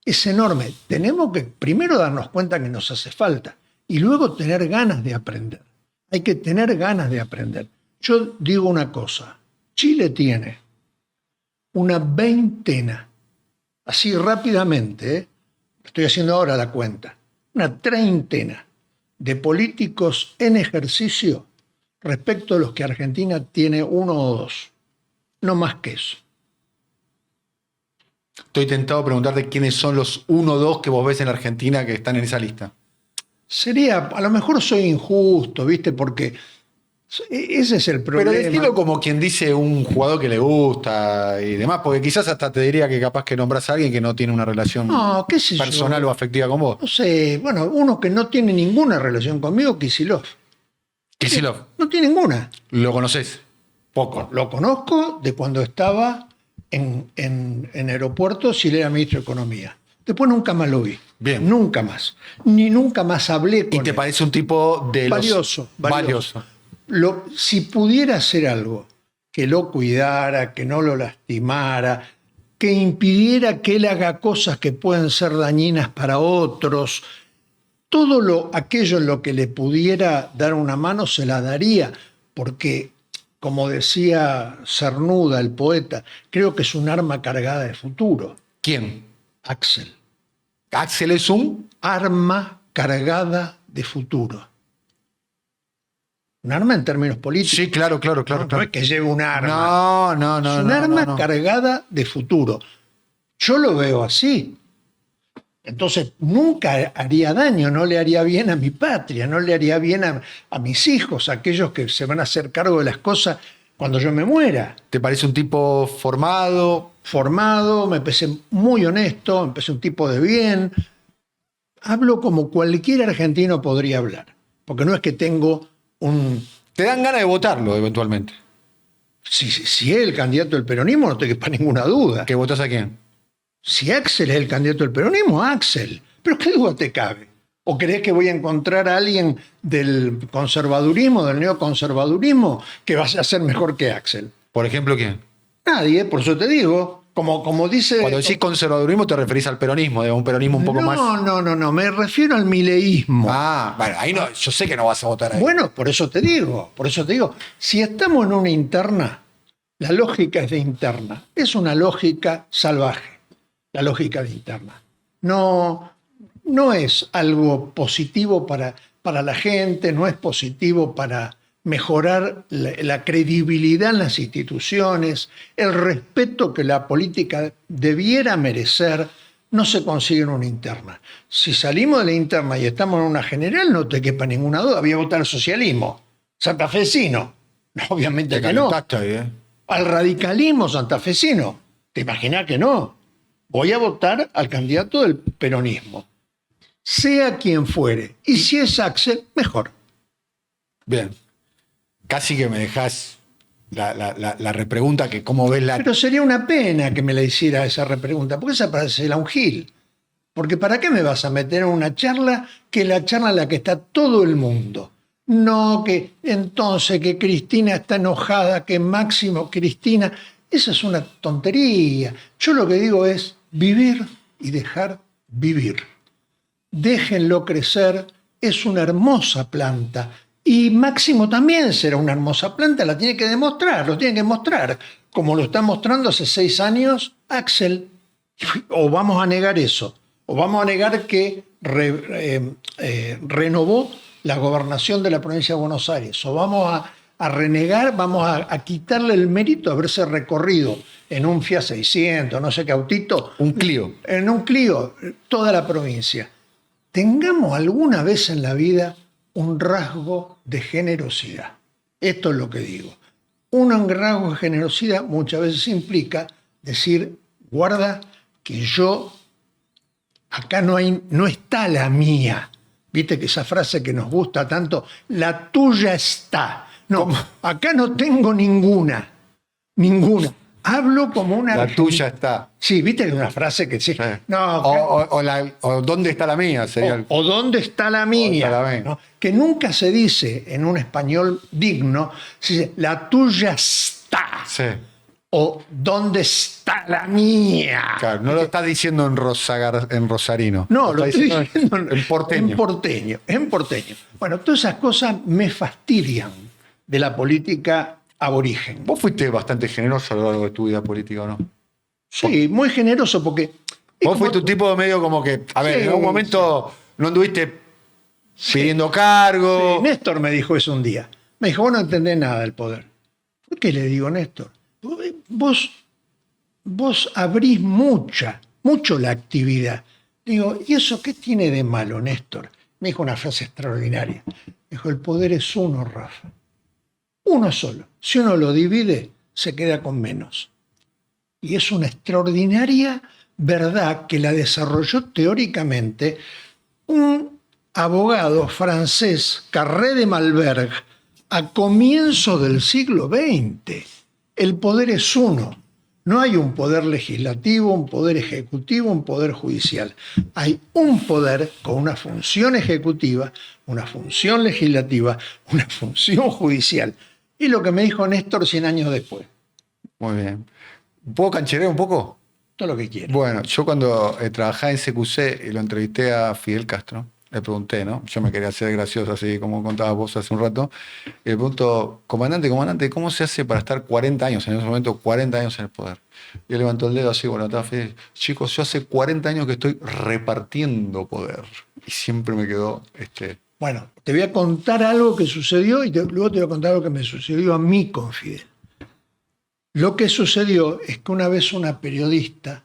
Es enorme. Tenemos que primero darnos cuenta que nos hace falta y luego tener ganas de aprender. Hay que tener ganas de aprender. Yo digo una cosa. Chile tiene una veintena, así rápidamente, estoy haciendo ahora la cuenta, una treintena de políticos en ejercicio respecto a los que Argentina tiene uno o dos. No más que eso. Estoy tentado a preguntarte quiénes son los 1 o 2 que vos ves en la Argentina que están en esa lista. A lo mejor soy injusto, ¿viste? Porque ese es el problema. Pero decilo como quien dice un jugador que le gusta y demás, porque quizás hasta te diría que capaz que nombras a alguien que no tiene una relación personal o afectiva con vos. No sé, bueno, uno que no tiene ninguna relación conmigo, Kicillof. Kicillof. No tiene ninguna. ¿Lo conoces? Poco. Lo conozco de cuando estaba en aeropuertos y él era ministro de Economía. Después nunca más lo vi. Bien. Nunca más. Ni nunca más hablé con él. ¿Y te parece un tipo de valioso? Valioso. Si pudiera hacer algo que lo cuidara, que no lo lastimara, que impidiera que él haga cosas que pueden ser dañinas para otros, aquello en lo que le pudiera dar una mano se la daría, porque, como decía Cernuda, el poeta, creo que es un arma cargada de futuro. ¿Quién? Axel. Axel es un arma cargada de futuro. Un arma en términos políticos. Sí, claro. No es que lleve un arma. No. Es un arma cargada de futuro. Yo lo veo así. Entonces, nunca haría daño, no le haría bien a mi patria, no le haría bien a mis hijos, a aquellos que se van a hacer cargo de las cosas cuando yo me muera. ¿Te parece un tipo formado? Formado, me parece muy honesto, me parece un tipo de bien. Hablo como cualquier argentino podría hablar, porque no es que tengo un... ¿Te dan ganas de votarlo eventualmente? Si es el candidato del peronismo, no te quepa ninguna duda. ¿Que votás a quién? Si Axel es el candidato del peronismo, Axel. ¿Pero qué duda te cabe? ¿O crees que voy a encontrar a alguien del conservadurismo, del neoconservadurismo, que vaya a ser mejor que Axel? Por ejemplo, ¿quién? Nadie, por eso te digo. Como dice... Cuando decís conservadurismo te referís al peronismo, de un peronismo un poco más... No, me refiero al mileísmo. Bueno, ahí no, yo sé que no vas a votar ahí. Bueno, por eso te digo. Si estamos en una interna, la lógica es de interna. Es una lógica salvaje, la lógica de interna. No es algo positivo para la gente, no es positivo para mejorar la credibilidad en las instituciones, el respeto que la política debiera merecer, no se consigue en una interna. Si salimos de la interna y estamos en una general, no te quepa ninguna duda, voy a votar al socialismo, santafesino. No, obviamente que no. Ahí, Al radicalismo santafesino, te imaginas que no. Voy a votar al candidato del peronismo, sea quien fuere. Y si es Axel, mejor. Bien. Casi que me dejás la repregunta que cómo ves la... Pero sería una pena que me la hiciera esa repregunta, porque esa parece un gil. Porque ¿para qué me vas a meter en una charla que es la charla en la que está todo el mundo? No, que entonces que Cristina está enojada, que Máximo, Cristina... Esa es una tontería. Yo lo que digo es vivir y dejar vivir. Déjenlo crecer, es una hermosa planta. Y Máximo también será una hermosa planta, la tiene que demostrar, lo tiene que mostrar, como lo está mostrando hace 6 años Axel. O vamos a negar eso, o vamos a negar que renovó la gobernación de la provincia de Buenos Aires, o vamos a renegar, vamos a quitarle el mérito de haberse recorrido en un Fiat 600, no sé qué autito. Un Clio. En un Clio, toda la provincia. Tengamos alguna vez en la vida un rasgo de generosidad. Esto es lo que digo. Un rasgo de generosidad muchas veces implica decir, guarda que yo, acá no está la mía. Viste que esa frase que nos gusta tanto, la tuya está. No, acá no tengo ninguna. Hablo como una... La tuya está. Sí, viste que es una frase que sí. No, o ¿dónde está la mía? Sería o ¿dónde está la mía? Está la mía. ¿No? Que nunca se dice en un español digno, se dice, la tuya está. Sí. O ¿dónde está la mía? Claro, no lo estás diciendo en rosarino. No, lo estoy diciendo en porteño. En porteño. Bueno, todas esas cosas me fastidian de la política aborigen. Vos fuiste bastante generoso a lo largo de tu vida política, ¿o no? Sí, muy generoso porque... Vos fuiste un tipo medio como que, a ver, Sí, en algún momento no anduviste pidiendo cargo. Sí, Néstor me dijo eso un día. Me dijo, vos no entendés nada del poder. ¿Por qué le digo, Néstor? Vos abrís mucho la actividad. Digo, ¿y eso qué tiene de malo, Néstor? Me dijo una frase extraordinaria. Me dijo, el poder es uno, Rafa. Uno solo. Si uno lo divide, se queda con menos. Y es una extraordinaria verdad que la desarrolló teóricamente un abogado francés, Carré de Malberg, a comienzos del siglo XX. El poder es uno. No hay un poder legislativo, un poder ejecutivo, un poder judicial. Hay un poder con una función ejecutiva, una función legislativa, una función judicial. Y lo que me dijo Néstor 100 años después. Muy bien. ¿Puedo cancherear un poco? Todo lo que quieras. Bueno, yo cuando trabajaba en CQC y lo entrevisté a Fidel Castro, le pregunté, ¿no? Yo me quería hacer gracioso, así como contabas vos hace un rato. Y le pregunto, comandante, ¿cómo se hace para estar 40 años, en ese momento 40 años en el poder? Y él levantó el dedo así, bueno, estaba Fidel. Chicos, yo hace 40 años que estoy repartiendo poder. Y siempre me quedó Bueno, te voy a contar algo que sucedió y luego te voy a contar algo que me sucedió a mí con Fidel. Lo que sucedió es que una vez una periodista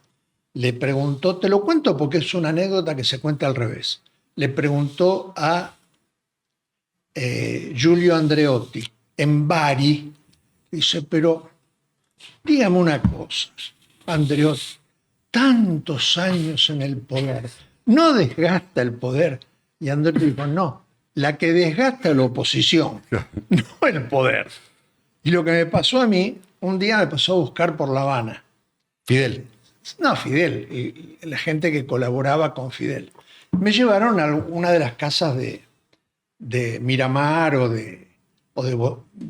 le preguntó, te lo cuento porque es una anécdota que se cuenta al revés, le preguntó a Giulio Andreotti en Bari, dice, pero dígame una cosa, Andreotti, tantos años en el poder, ¿no desgasta el poder? Y Andreotti dijo, no, la que desgasta es la oposición, no el poder. Y lo que me pasó a mí, un día me pasó a buscar por La Habana. Fidel. No, Fidel, y la gente que colaboraba con Fidel. Me llevaron a una de las casas de Miramar o de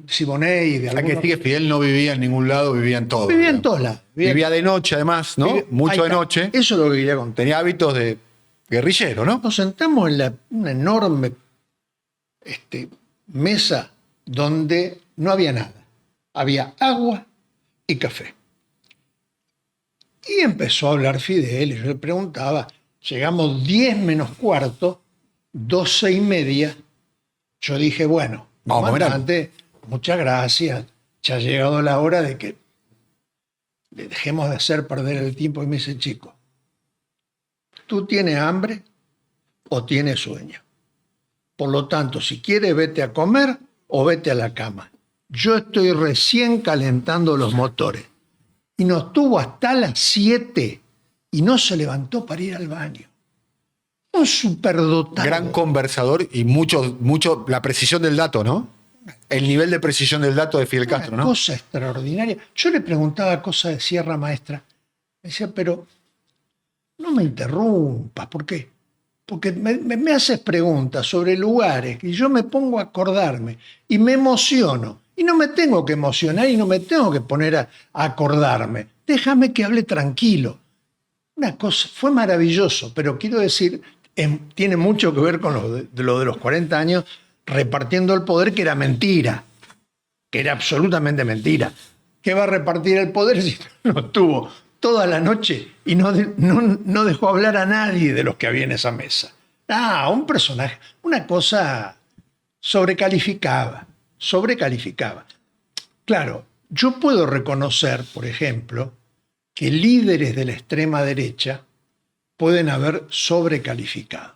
Siboney. Hay que decir que Fidel no vivía en ningún lado, vivía en todo. Vivía en todos lados. Vivía de noche, además, ¿no? Mucho de noche. Eso es lo que quería contar. Tenía hábitos de guerrillero, ¿no? Nos sentamos en una enorme mesa donde no había nada. Había agua y café. Y empezó a hablar Fidel y yo le preguntaba, llegamos 10 menos cuarto, 12:30. Yo dije, bueno, comandante, muchas gracias. Ya ha llegado la hora de que le dejemos de hacer perder el tiempo. Y me dice, chico, ¿tú tienes hambre o tienes sueño? Por lo tanto, si quieres, vete a comer o vete a la cama. Yo estoy recién calentando los motores. Y nos tuvo hasta las 7 y no se levantó para ir al baño. Un superdotado. Gran conversador y mucho, la precisión del dato, ¿no? El nivel de precisión del dato de Fidel Castro, ¿no? Una cosa extraordinaria. Yo le preguntaba cosas de Sierra Maestra. Me decía, pero no me interrumpas. ¿Por qué? Porque me haces preguntas sobre lugares y yo me pongo a acordarme y me emociono. Y no me tengo que emocionar y no me tengo que poner a acordarme. Déjame que hable tranquilo. Una cosa, fue maravilloso, pero quiero decir, tiene mucho que ver con lo de los 40 años repartiendo el poder, que era mentira, que era absolutamente mentira. ¿Qué va a repartir el poder si no estuvo toda la noche y no dejó hablar a nadie de los que había en esa mesa? Un personaje, una cosa sobrecalificada. Claro, yo puedo reconocer, por ejemplo, que líderes de la extrema derecha pueden haber sobrecalificado.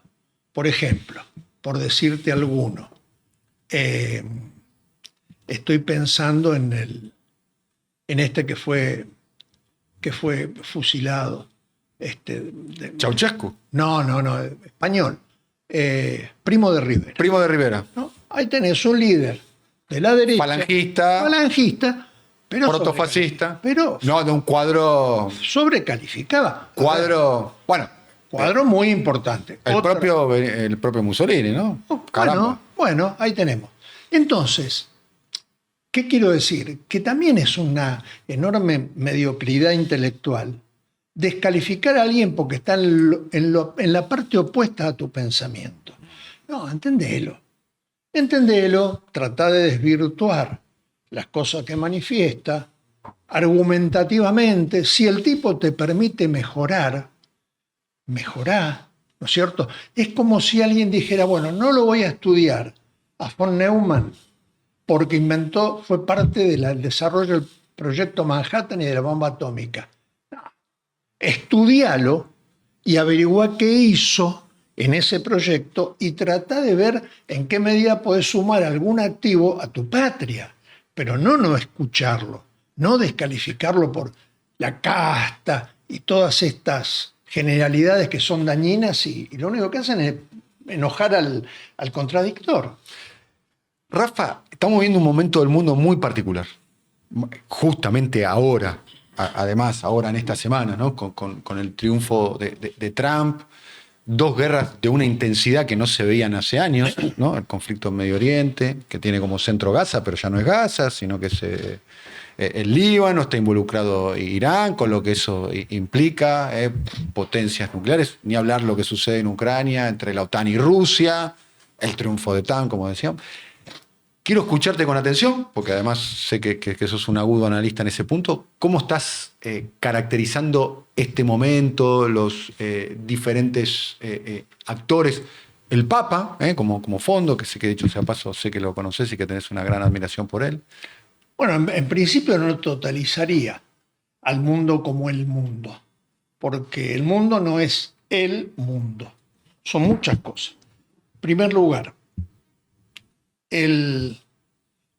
Por ejemplo, por decirte alguno, estoy pensando en este que fue fusilado. Ceausescu. No, español. Primo de Rivera. Primo de Rivera. ¿No? Ahí tenés un líder de la derecha. Falangista, pero protofascista. Pero no, de un cuadro. Sobrecalificaba. Cuadro. Bueno. Cuadro muy importante. El propio Mussolini, ¿no? Bueno, ahí tenemos. Entonces, ¿qué quiero decir? Que también es una enorme mediocridad intelectual descalificar a alguien porque está en la parte opuesta a tu pensamiento. No, entendelo, trata de desvirtuar las cosas que manifiesta argumentativamente. Si el tipo te permite mejorá, ¿no es cierto? Es como si alguien dijera, bueno, no lo voy a estudiar a von Neumann porque fue parte del desarrollo del proyecto Manhattan y de la bomba atómica. No. Estudialo y averigua qué hizo en ese proyecto y trata de ver en qué medida podés sumar algún activo a tu patria, pero no escucharlo, no descalificarlo por la casta y todas estas generalidades que son dañinas y lo único que hacen es enojar al contradictor. Rafa, estamos viviendo un momento del mundo muy particular. Justamente ahora, además, ahora en esta semana, ¿no? Con el triunfo de Trump, dos guerras de una intensidad que no se veían hace años, ¿no? El conflicto en Medio Oriente, que tiene como centro Gaza, pero ya no es Gaza, sino que el Líbano, está involucrado Irán, con lo que eso implica, potencias nucleares, ni hablar lo que sucede en Ucrania, entre la OTAN y Rusia, el triunfo de Trump, como decíamos. Quiero escucharte con atención, porque además sé que sos un agudo analista en ese punto. ¿Cómo estás caracterizando este momento, los diferentes actores el Papa, como fondo, que sé que dicho sea paso, sé que lo conoces y que tenés una gran admiración por él. Bueno, en principio no totalizaría al mundo como el mundo, porque el mundo no es el mundo, son muchas cosas. En primer lugar, el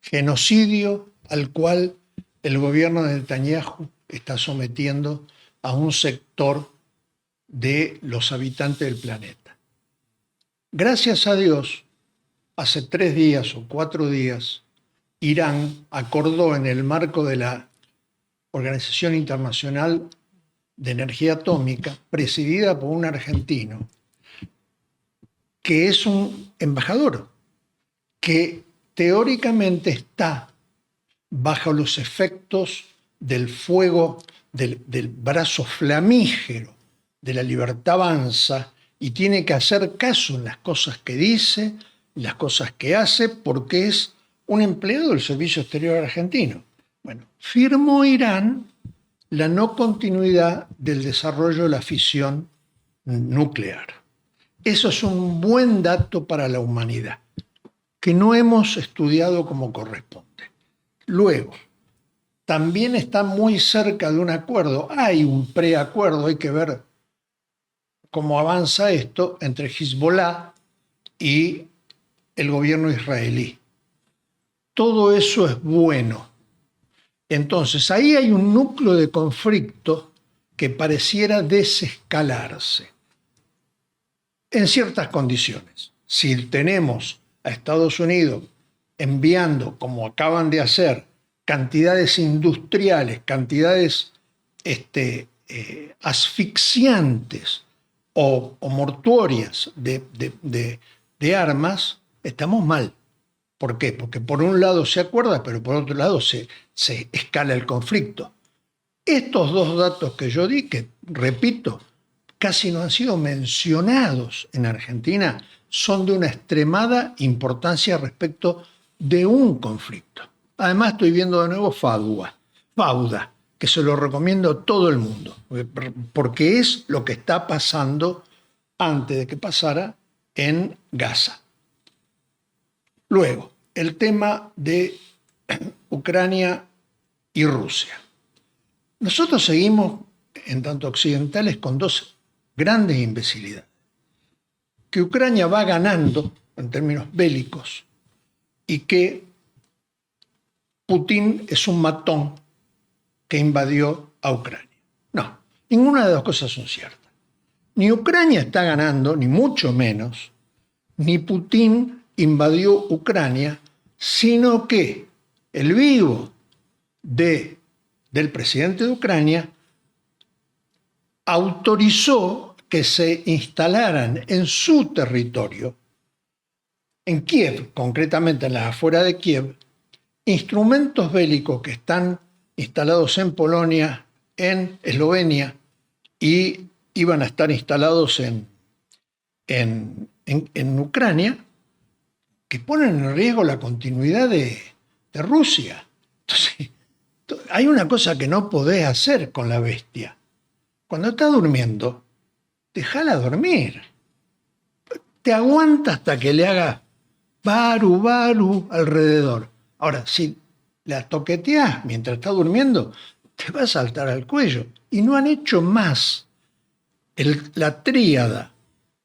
genocidio al cual el gobierno de Netanyahu está sometiendo a un sector de los habitantes del planeta. Gracias a Dios, hace 3 días o 4 días, Irán acordó en el marco de la Organización Internacional de Energía Atómica, presidida por un argentino, que es un embajador, que teóricamente está bajo los efectos del fuego, del brazo flamígero de la libertad avanza, y tiene que hacer caso en las cosas que dice, las cosas que hace, porque es un empleado del Servicio Exterior argentino. Bueno, firmó Irán la no continuidad del desarrollo de la fisión nuclear. Eso es un buen dato para la humanidad, que no hemos estudiado como corresponde. Luego, también está muy cerca de un acuerdo. Hay un preacuerdo, hay que ver cómo avanza esto entre Hezbollah y el gobierno israelí. Todo eso es bueno. Entonces, ahí hay un núcleo de conflicto que pareciera desescalarse en ciertas condiciones. Si tenemos a Estados Unidos enviando, como acaban de hacer, cantidades industriales, cantidades asfixiantes o mortuorias de armas, estamos mal. ¿Por qué? Porque por un lado se acuerda, pero por otro lado se escala el conflicto. Estos dos datos que yo di, que repito, casi no han sido mencionados en Argentina, son de una extremada importancia respecto de un conflicto. Además estoy viendo de nuevo Fauda, que se lo recomiendo a todo el mundo, porque es lo que está pasando antes de que pasara en Gaza. Luego, el tema de Ucrania y Rusia. Nosotros seguimos, en tanto occidentales, con dos grandes imbecilidades. Que Ucrania va ganando en términos bélicos y que Putin es un matón que invadió a Ucrania. No, ninguna de las dos cosas son ciertas. Ni Ucrania está ganando, ni mucho menos, ni Putin invadió Ucrania, sino que el vivo del presidente de Ucrania autorizó que se instalaran en su territorio, en Kiev, concretamente en las afueras de Kiev, instrumentos bélicos que están instalados en Polonia, en Eslovenia, y iban a estar instalados en Ucrania, que ponen en riesgo la continuidad de Rusia. Entonces, hay una cosa que no podés hacer con la bestia. Cuando está durmiendo, déjala dormir. Te aguanta hasta que le haga baru alrededor. Ahora, si la toqueteás mientras está durmiendo, te va a saltar al cuello. Y no han hecho más. La tríada,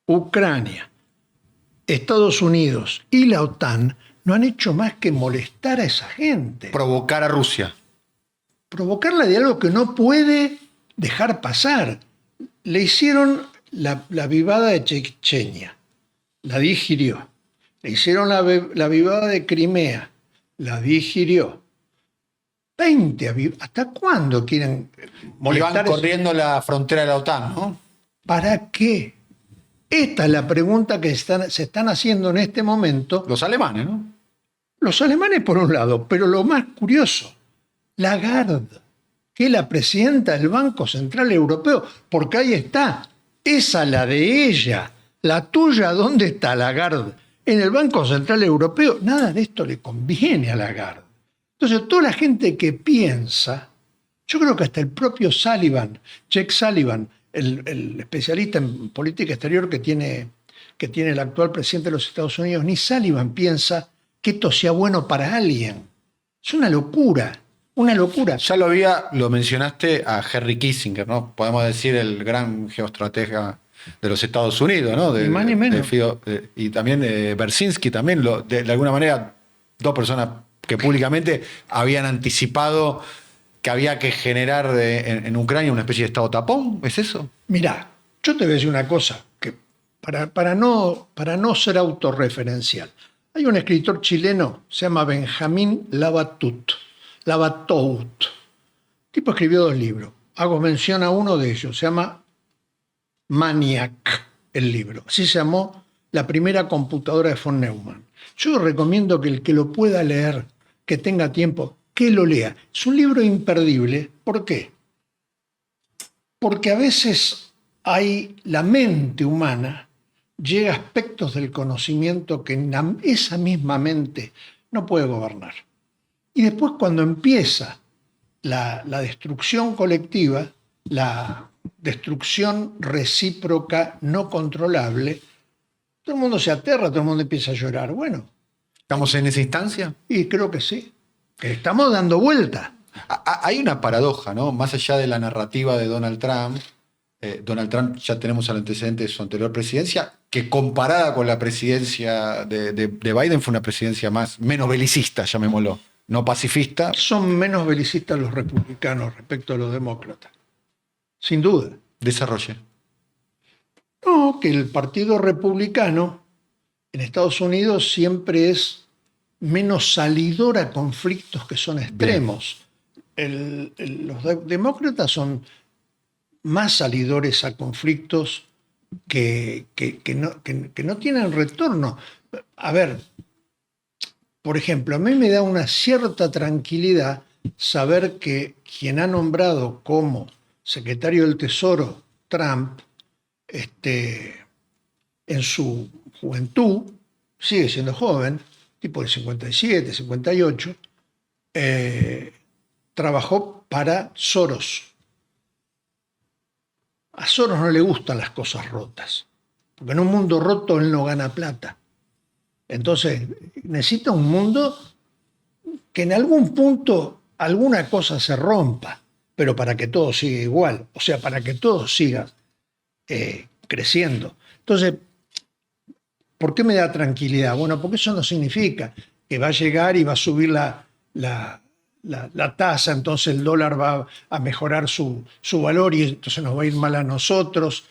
Ucrania, Estados Unidos y la OTAN, no han hecho más que molestar a esa gente. Provocar a Rusia. Provocarla de algo que no puede dejar pasar. Le hicieron la vivada de Chechenia, la digirió. Le hicieron la vivada de Crimea, la digirió. 20 ¿Hasta cuándo quieren molestar? Y van corriendo la frontera de la OTAN, ¿no? ¿Para qué? Esta es la pregunta que se están haciendo en este momento. Los alemanes, ¿no? Los alemanes por un lado, pero lo más curioso, Lagarde, que es la presidenta del Banco Central Europeo, porque ahí está, esa la de ella, la tuya, ¿dónde está Lagarde? En el Banco Central Europeo. Nada de esto le conviene a Lagarde. Entonces, toda la gente que piensa, yo creo que hasta el propio Sullivan, Jake Sullivan, el especialista en política exterior que tiene que tiene el actual presidente de los Estados Unidos, ni Sullivan piensa que esto sea bueno para alguien. Es una locura, una locura. Ya lo mencionaste a Henry Kissinger, ¿no? Podemos decir el gran geoestratega de los Estados Unidos, ¿no? Ni más ni menos. Y también Bersinski, también, de alguna manera, dos personas que públicamente habían anticipado que había que generar en Ucrania una especie de estado tapón. ¿Es eso? Mirá, yo te voy a decir una cosa, que para no ser autorreferencial. Hay un escritor chileno, se llama Benjamín Lavatout. El tipo escribió 2 libros. Hago mención a uno de ellos, se llama Maniac, el libro. Así se llamó la primera computadora de von Neumann. Yo recomiendo que el que lo pueda leer, que tenga tiempo, que lo lea. Es un libro imperdible. ¿Por qué? Porque a veces la mente humana llega a aspectos del conocimiento que esa misma mente no puede gobernar. Y después cuando empieza la destrucción colectiva, la destrucción recíproca no controlable, todo el mundo se aterra, todo el mundo empieza a llorar. Bueno. ¿Estamos en esa instancia? Y creo que sí. Que estamos dando vuelta. Hay una paradoja, ¿no? Más allá de la narrativa de Donald Trump, ya tenemos el antecedente de su anterior presidencia, que comparada con la presidencia de Biden fue una presidencia menos belicista, llamémoslo, no pacifista. Son menos belicistas los republicanos respecto a los demócratas. Sin duda. Desarrolle. No, que el Partido Republicano en Estados Unidos siempre es menos salidor a conflictos que son extremos. Los demócratas son más salidores a conflictos que no tienen retorno. A ver, por ejemplo, a mí me da una cierta tranquilidad saber que quien ha nombrado como secretario del Tesoro Trump, en su juventud, sigue siendo joven, tipo de 57, 58, trabajó para Soros. A Soros no le gustan las cosas rotas, porque en un mundo roto él no gana plata. Entonces necesita un mundo que en algún punto alguna cosa se rompa, pero para que todo siga igual, o sea, para que todo siga creciendo. Entonces, ¿por qué me da tranquilidad? Bueno, porque eso no significa que va a llegar y va a subir la tasa, entonces el dólar va a mejorar su valor y entonces nos va a ir mal a nosotros.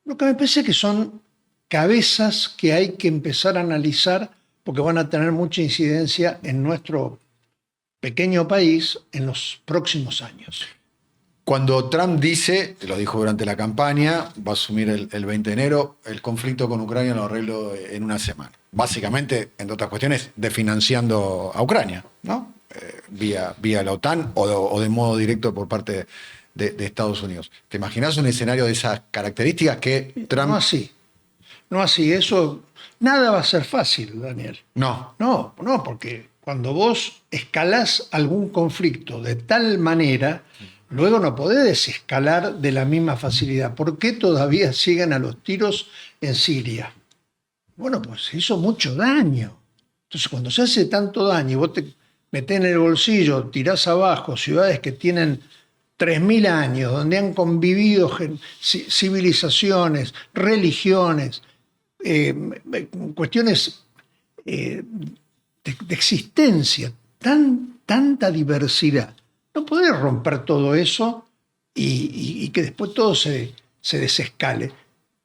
Lo que me parece que son cabezas que hay que empezar a analizar porque van a tener mucha incidencia en nuestro pequeño país en los próximos años. Cuando Trump dice, lo dijo durante la campaña, va a asumir el 20 de enero, el conflicto con Ucrania lo arreglo en una semana. Básicamente, entre otras cuestiones, desfinanciando a Ucrania, ¿no? Vía la OTAN o de modo directo por parte de Estados Unidos. ¿Te imaginas un escenario de esas características que Trump... No así, eso... Nada va a ser fácil, Daniel. No, porque cuando vos escalás algún conflicto de tal manera... Luego no podés desescalar de la misma facilidad. ¿Por qué todavía siguen a los tiros en Siria? Bueno, pues se hizo mucho daño. Entonces, cuando se hace tanto daño y vos te metés en el bolsillo, tirás abajo ciudades que tienen 3.000 años, donde han convivido civilizaciones, religiones, cuestiones de existencia, tanta diversidad. No podés romper todo eso y que después todo se desescale.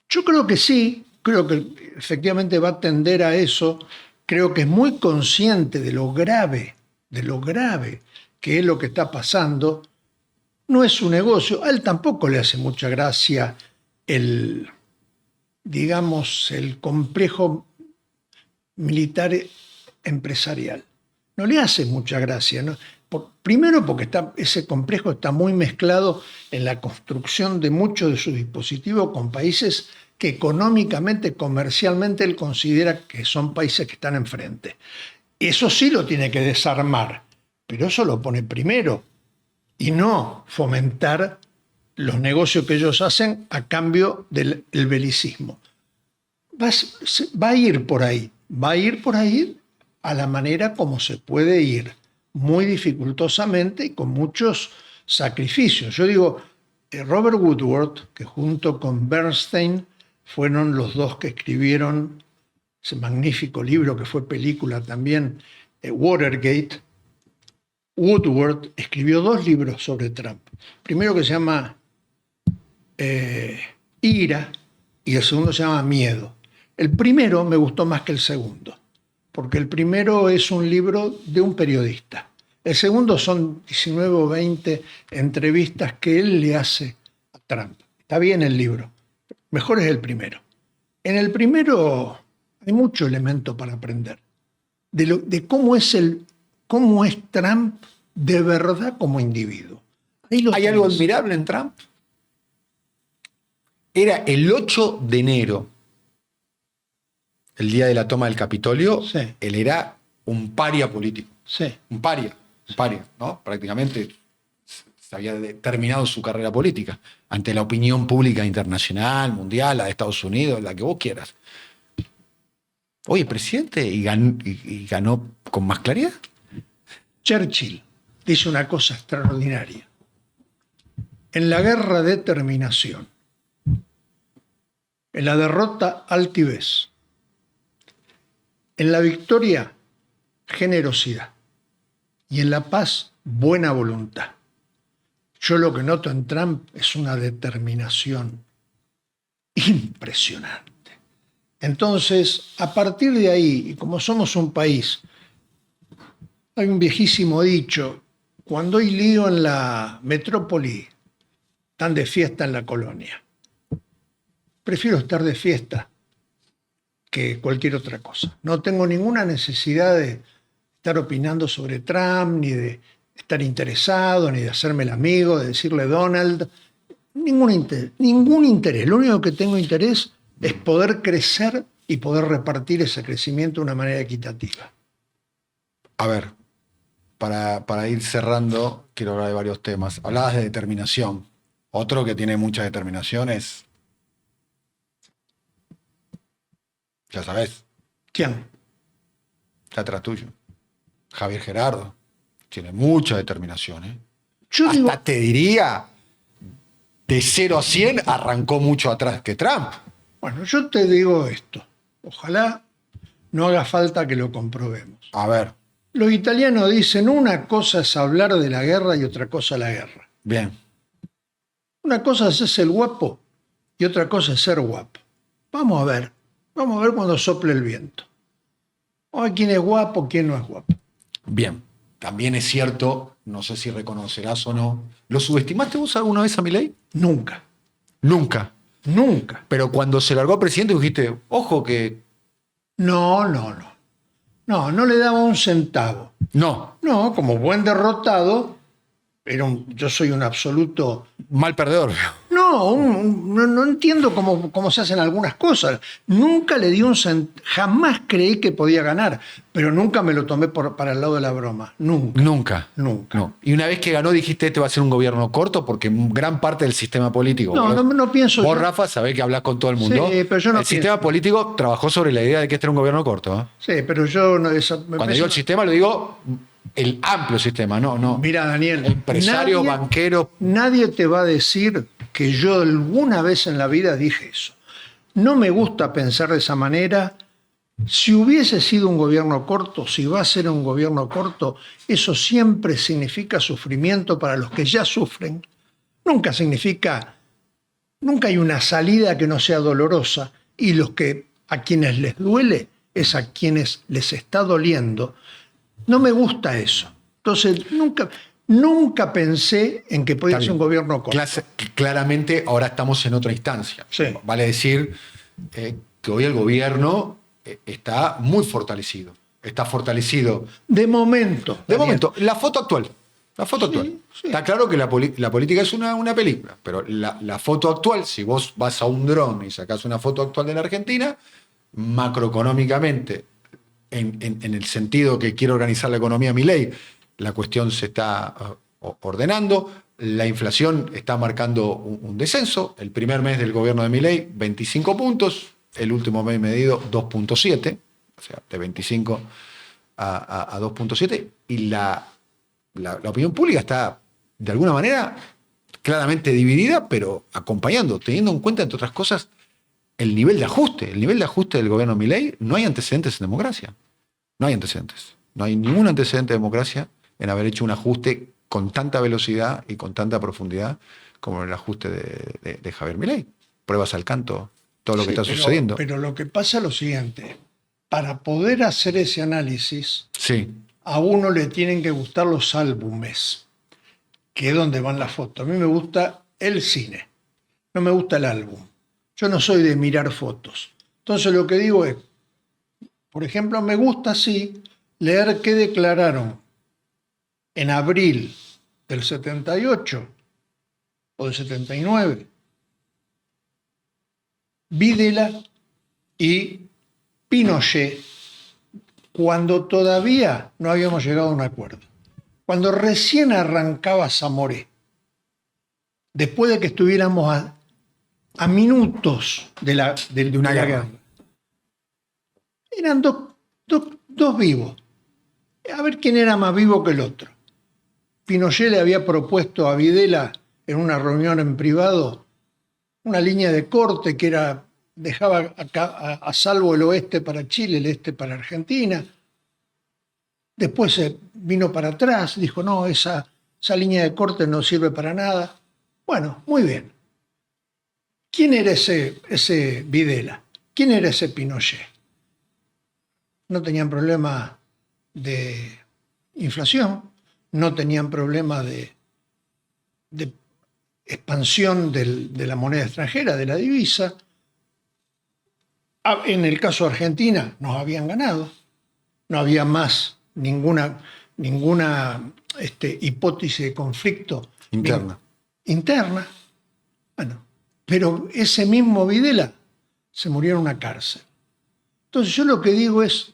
Yo creo que sí, creo que efectivamente va a tender a eso. Creo que es muy consciente de lo grave que es lo que está pasando. No es su negocio. A él tampoco le hace mucha gracia el complejo militar empresarial. No le hace mucha gracia, ¿no? Primero porque ese complejo está muy mezclado en la construcción de muchos de sus dispositivos con países que económicamente, comercialmente, él considera que son países que están enfrente. Eso sí lo tiene que desarmar, pero eso lo pone primero y no fomentar los negocios que ellos hacen a cambio del belicismo. va a ir por ahí. Va a ir por ahí a la manera como se puede ir, muy dificultosamente y con muchos sacrificios. Yo digo, Robert Woodward, que junto con Bernstein fueron los dos que escribieron ese magnífico libro que fue película también, Watergate. Woodward escribió 2 libros sobre Trump. Primero que se llama Ira y el segundo se llama Miedo. El primero me gustó más que el segundo, porque el primero es un libro de un periodista. El segundo son 19 o 20 entrevistas que él le hace a Trump. Está bien el libro, mejor es el primero. En el primero hay mucho elemento para aprender de cómo es Trump de verdad como individuo. ¿Hay algo admirable en Trump? Era el 8 de enero, el día de la toma del Capitolio. Sí. Él era un paria político. Sí. Un paria, ¿no? Prácticamente se había terminado su carrera política ante la opinión pública internacional, mundial, la de Estados Unidos, la que vos quieras. Oye, presidente, y ganó con más claridad. Churchill dice una cosa extraordinaria. En la guerra, determinación. En la derrota, altivez. En la victoria, generosidad. Y en la paz, buena voluntad. Yo lo que noto en Trump es una determinación impresionante. Entonces, a partir de ahí, y como somos un país, hay un viejísimo dicho, cuando hay lío en la metrópoli, están de fiesta en la colonia. Prefiero estar de fiesta que cualquier otra cosa. No tengo ninguna necesidad de estar opinando sobre Trump, ni de estar interesado, ni de hacerme el amigo, de decirle Donald. Ningún interés. Lo único que tengo interés es poder crecer y poder repartir ese crecimiento de una manera equitativa. A ver, para ir cerrando, quiero hablar de varios temas. Hablabas de determinación. Otro que tiene mucha determinación es... Ya sabes, ¿Quién? está atrás tuyo. Javier Gerardo. Tiene mucha determinación, ¿eh? Yo Hasta digo, te diría, de 0 a 100 arrancó mucho atrás que Trump. bueno, yo te digo esto. Ojalá no haga falta que lo comprobemos. A ver, Los italianos dicen una cosa es hablar de la guerra y otra cosa la guerra. bien. Una cosa es ser el guapo y otra cosa es ser guapo. Vamos a ver cuando sople el viento. Vamos a ver quién es guapo, quién no es guapo. Bien. También es cierto, no sé si reconocerás o no, ¿lo subestimaste vos alguna vez a Milei? Nunca, Nunca. nunca. Pero cuando se largó a presidente dijiste, ojo que... No le daba un centavo. No, No, como buen derrotado, yo soy un absoluto... mal perdedor. No entiendo cómo se hacen algunas cosas. Nunca le di un centavo, jamás creí que podía ganar, pero nunca me lo tomé para el lado de la broma. Nunca. Nunca. Nunca. No. Y una vez que ganó dijiste, este va a ser un gobierno corto, porque gran parte del sistema político... No, no pienso... Vos, Rafa, sabés que hablás con todo el mundo. Sí, pero yo no el sistema pienso. político trabajó sobre la idea de que este era un gobierno corto. ¿Eh? Sí, pero yo no... Cuando digo el sistema, lo digo el amplio sistema, no. Mira, Daniel, Empresarios, banqueros. nadie te va a decir que yo alguna vez en la vida dije eso. No me gusta pensar de esa manera. Si hubiese sido un gobierno corto, si va a ser un gobierno corto, eso siempre significa sufrimiento para los que ya sufren. Nunca hay una salida que no sea dolorosa, y a quienes les duele es a quienes les está doliendo. No me gusta eso. Entonces, nunca pensé en que podía ser un gobierno corto. Claramente ahora estamos en otra instancia. Sí. Vale decir que hoy el gobierno está muy fortalecido. Está fortalecido. De momento. De Daniel. momento, la foto actual. Sí. Está claro que la política es una película, pero la foto actual, si vos vas a un dron y sacás una foto actual de la Argentina, macroeconómicamente, en el sentido que quiere organizar la economía Milei, la cuestión se está ordenando, la inflación está marcando un descenso. El primer mes del gobierno de Milei, 25 puntos, el último mes medido 2.7, o sea, de 25 a 2.7, y la opinión pública está, de alguna manera, claramente dividida, pero acompañando, teniendo en cuenta, entre otras cosas, el nivel de ajuste. El nivel de ajuste del gobierno Milei, no hay antecedentes en democracia. No hay antecedentes. No hay ningún antecedente de democracia en haber hecho un ajuste con tanta velocidad y con tanta profundidad como el ajuste de Javier Milei. Pruebas al canto, todo lo que está sucediendo. Pero lo que pasa es lo siguiente. Para poder hacer ese análisis, Sí. a uno le tienen que gustar los álbumes, que es donde van las fotos. A mí me gusta el cine, no me gusta el álbum. Yo no soy de mirar fotos. Entonces lo que digo es, por ejemplo, me gusta sí leer qué declararon en abril del 78 o del 79 Videla y Pinochet, cuando todavía no habíamos llegado a un acuerdo, cuando recién arrancaba Zamoré, después de que estuviéramos a minutos de una guerra. Eran dos vivos. A ver quién era más vivo que el otro. Pinochet le había propuesto a Videla en una reunión en privado una línea de corte que dejaba a salvo el oeste para Chile, el este para Argentina. Después se vino para atrás, dijo, no, esa línea de corte no sirve para nada. Bueno, muy bien. ¿Quién era ese Videla? ¿Quién era ese Pinochet? No tenían problema de inflación, no tenían problema de expansión de la moneda extranjera, de la divisa. En el caso de Argentina nos habían ganado, no había más ninguna hipótesis de conflicto interna. Bueno, pero ese mismo Videla se murió en una cárcel. Entonces yo lo que digo es,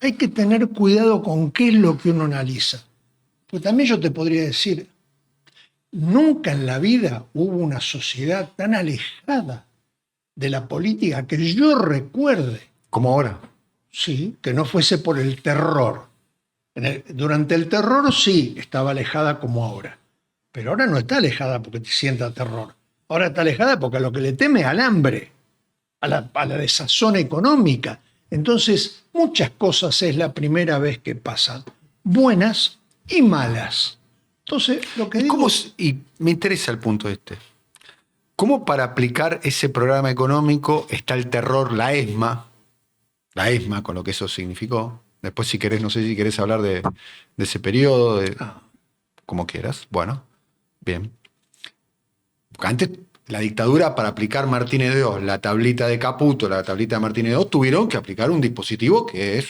hay que tener cuidado con qué es lo que uno analiza. Pues también yo te podría decir, nunca en la vida hubo una sociedad tan alejada de la política que yo recuerde. Como ahora. Sí, que no fuese por el terror. Durante el terror sí estaba alejada como ahora. Pero ahora no está alejada porque te sienta terror. Ahora está alejada porque a lo que le teme es al hambre, a la desazón económica. Entonces, muchas cosas es la primera vez que pasan, buenas y malas. Entonces, lo que digo... Y me interesa el punto este. ¿Cómo para aplicar ese programa económico está el terror, la ESMA, con lo que eso significó? Después, si querés, no sé si querés hablar de ese periodo, como quieras. Bueno, bien. Antes, la dictadura, para aplicar Martínez de Oz, la tablita de Caputo, la tablita de Martínez de Oz, tuvieron que aplicar un dispositivo que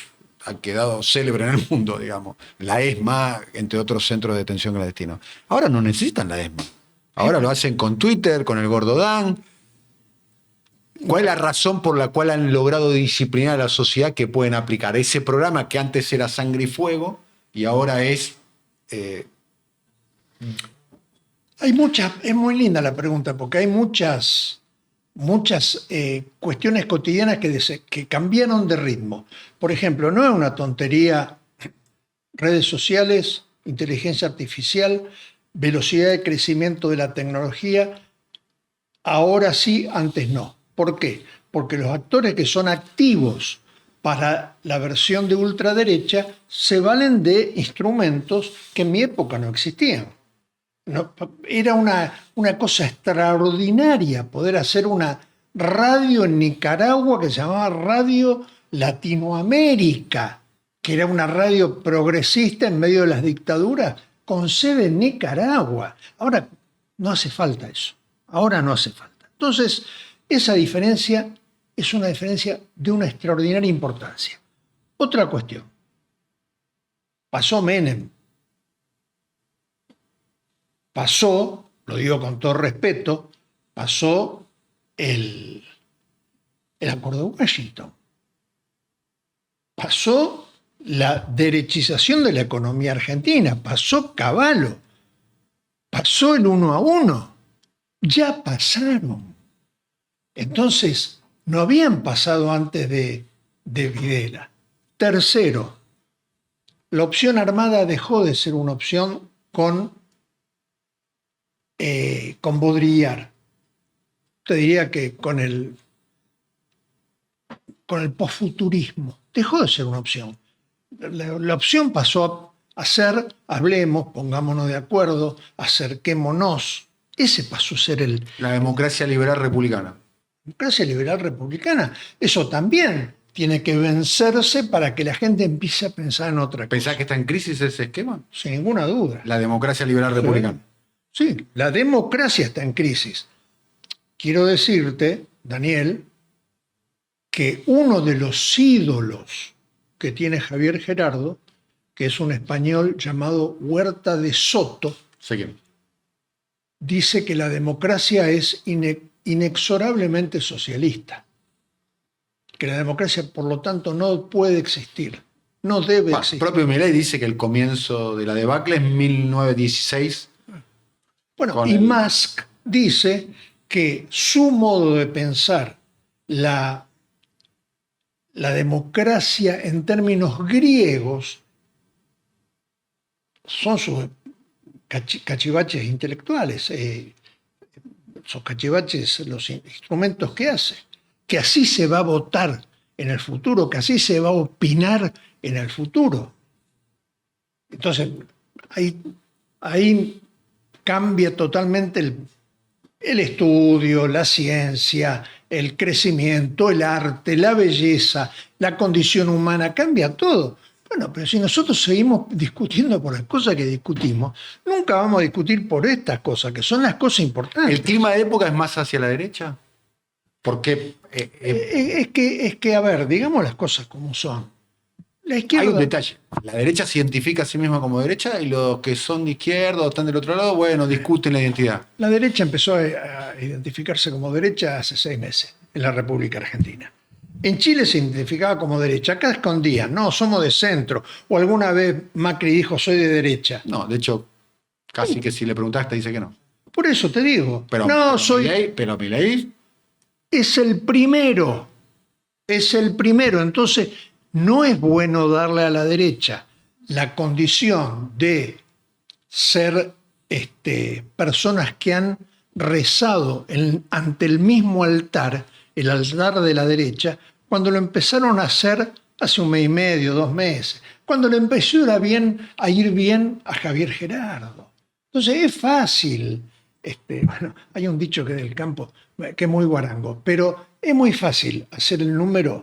ha quedado célebre en el mundo, digamos. La ESMA, entre otros centros de detención clandestina. Ahora no necesitan la ESMA. Ahora lo hacen con Twitter, con el Gordo Dan. ¿Cuál es la razón por la cual han logrado disciplinar a la sociedad que pueden aplicar ese programa que antes era sangre y fuego y ahora es... es muy linda la pregunta porque hay muchas cuestiones cotidianas que cambiaron de ritmo. Por ejemplo, no es una tontería redes sociales, inteligencia artificial, velocidad de crecimiento de la tecnología, ahora sí, antes no. ¿Por qué? Porque los actores que son activos para la versión de ultraderecha se valen de instrumentos que en mi época no existían. No, era una cosa extraordinaria poder hacer una radio en Nicaragua que se llamaba Radio Latinoamérica, que era una radio progresista en medio de las dictaduras, con sede en Nicaragua. Ahora no hace falta eso. Ahora no hace falta. Entonces, esa diferencia es una diferencia de una extraordinaria importancia. Otra cuestión. Pasó Menem. Pasó, lo digo con todo respeto, pasó el Acuerdo de Washington. Pasó la derechización de la economía argentina, pasó Cavallo, pasó el 1 a 1, ya pasaron. Entonces, no habían pasado antes de Videla. Tercero, la opción armada dejó de ser una opción con Baudrillard. Te diría que con el posfuturismo. Dejó de ser una opción. La opción pasó a ser, hablemos, pongámonos de acuerdo, acerquémonos. Ese pasó a ser La democracia liberal republicana. democracia liberal republicana. Eso también tiene que vencerse para que la gente empiece a pensar en otra cosa. ¿Pensás que está en crisis ese esquema? Sin ninguna duda. La democracia liberal republicana. Sí, la democracia está en crisis. Quiero decirte, Daniel, que uno de los ídolos que tiene Javier Gerardo, que es un español llamado Huerta de Soto, Sé quién. dice que la democracia es inexorablemente socialista, que la democracia, por lo tanto, no puede existir, no debe El existir. propio Milei dice que el comienzo de la debacle es 1916. Bueno, con y el- Musk dice que su modo de pensar la democracia en términos griegos son sus cachivaches intelectuales, esos cachivaches, los instrumentos que hace, que así se va a votar en el futuro, que así se va a opinar en el futuro. Entonces, ahí cambia totalmente el estudio, la ciencia, el crecimiento, el arte, la belleza, la condición humana, cambia todo. Bueno, pero si nosotros seguimos discutiendo por las cosas que discutimos, nunca vamos a discutir por estas cosas, que son las cosas importantes. ¿El clima de época es más hacia la derecha? Porque Es que, a ver, digamos las cosas como son. La hay izquierda, un detalle. La derecha se identifica a sí misma como derecha y los que son de izquierda o están del otro lado, bueno, discuten la identidad. la derecha empezó a identificarse como derecha hace 6 meses en la República Argentina. En Chile se identificaba como derecha, acá escondían, no, somos de centro. O alguna vez Macri dijo, soy de derecha. No, de hecho, casi que si le preguntaste dice que no. Por eso te digo, Pero Milei, es el primero. Es el primero. Entonces, no es bueno darle a la derecha la condición de ser personas que han rezado ante el mismo altar, el altar de la derecha, cuando lo empezaron a hacer hace 1 mes y medio, 2 meses, cuando le empezó a ir bien a Javier Gerardo. Entonces es fácil. Bueno, hay un dicho que del campo que es muy guarango, pero es muy fácil hacer el número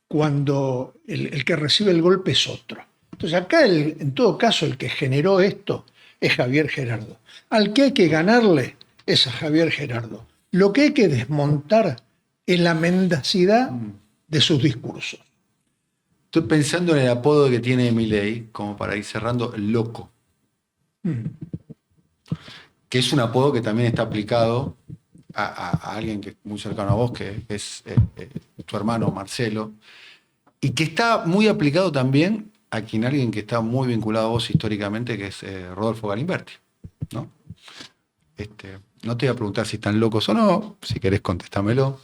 cuando el que recibe el golpe es otro. Entonces acá, en todo caso, el que generó esto es Javier Gerardo. Al que hay que ganarle es a Javier Gerardo. Lo que hay que desmontar es la mendacidad de sus discursos. estoy pensando en el apodo que tiene Milei, como para ir cerrando, el loco. Que es un apodo que también está aplicado a alguien que es muy cercano a vos, que es tu hermano Marcelo, y que está muy aplicado también a alguien que está muy vinculado a vos históricamente, que es Rodolfo Galimberti, ¿no? No te voy a preguntar si están locos o no, si querés contéstamelo.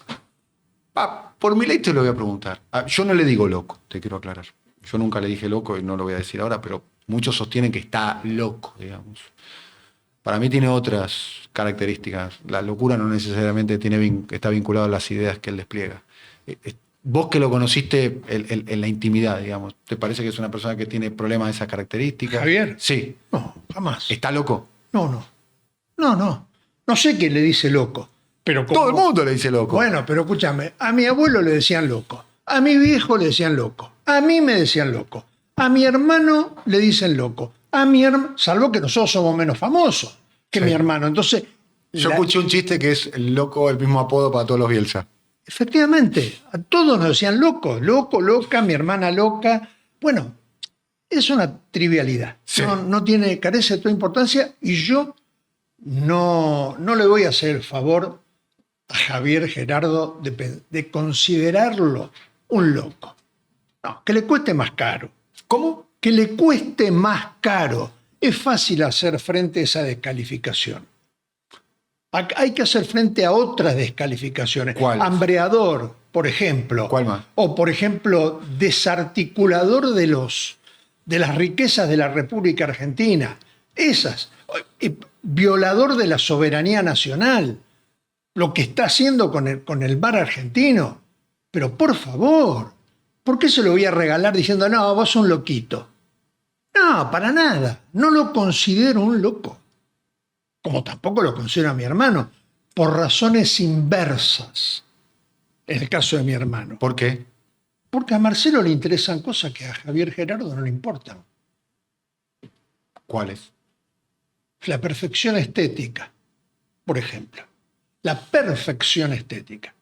Por mi ley te lo voy a preguntar. Yo no le digo loco, te quiero aclarar. Yo nunca le dije loco y no lo voy a decir ahora, pero muchos sostienen que está loco, digamos. Para mí tiene otras características. La locura no necesariamente está vinculada a las ideas que él despliega. Vos que lo conociste en la intimidad, digamos, ¿te parece que es una persona que tiene problemas de esas características? ¿Javier? Sí. No, jamás. ¿Está loco? No. No sé quién le dice loco. Pero Todo el mundo le dice loco. Bueno, pero escúchame, a mi abuelo le decían loco, a mi viejo le decían loco, a mí me decían loco, a mi hermano le dicen loco, salvo que nosotros somos menos famosos que mi hermano. Entonces, Yo escuché un chiste que es el loco, el mismo apodo para todos los Bielsa. efectivamente, a todos nos decían loco, loca, mi hermana loca. Bueno, es una trivialidad. Sí. Carece de toda importancia y yo no le voy a hacer el favor a Javier Gerardo de considerarlo un loco. No, que le cueste más caro. ¿Cómo? Que le cueste más caro. Es fácil hacer frente a esa descalificación. Hay que hacer frente a otras descalificaciones. ¿Cuáles? Hambreador, por ejemplo. ¿Cuál más? O, por ejemplo, desarticulador de las riquezas de la República Argentina. Esas. Violador de la soberanía nacional. Lo que está haciendo con el bar argentino. Pero por favor, ¿por qué se lo voy a regalar diciendo, no, vos sos un loquito? No, para nada. No lo considero un loco. Como tampoco lo considero a mi hermano. Por razones inversas. En el caso de mi hermano. ¿Por qué? Porque a Marcelo le interesan cosas que a Javier Gerardo no le importan. ¿Cuáles? La perfección estética, por ejemplo. La perfección estética.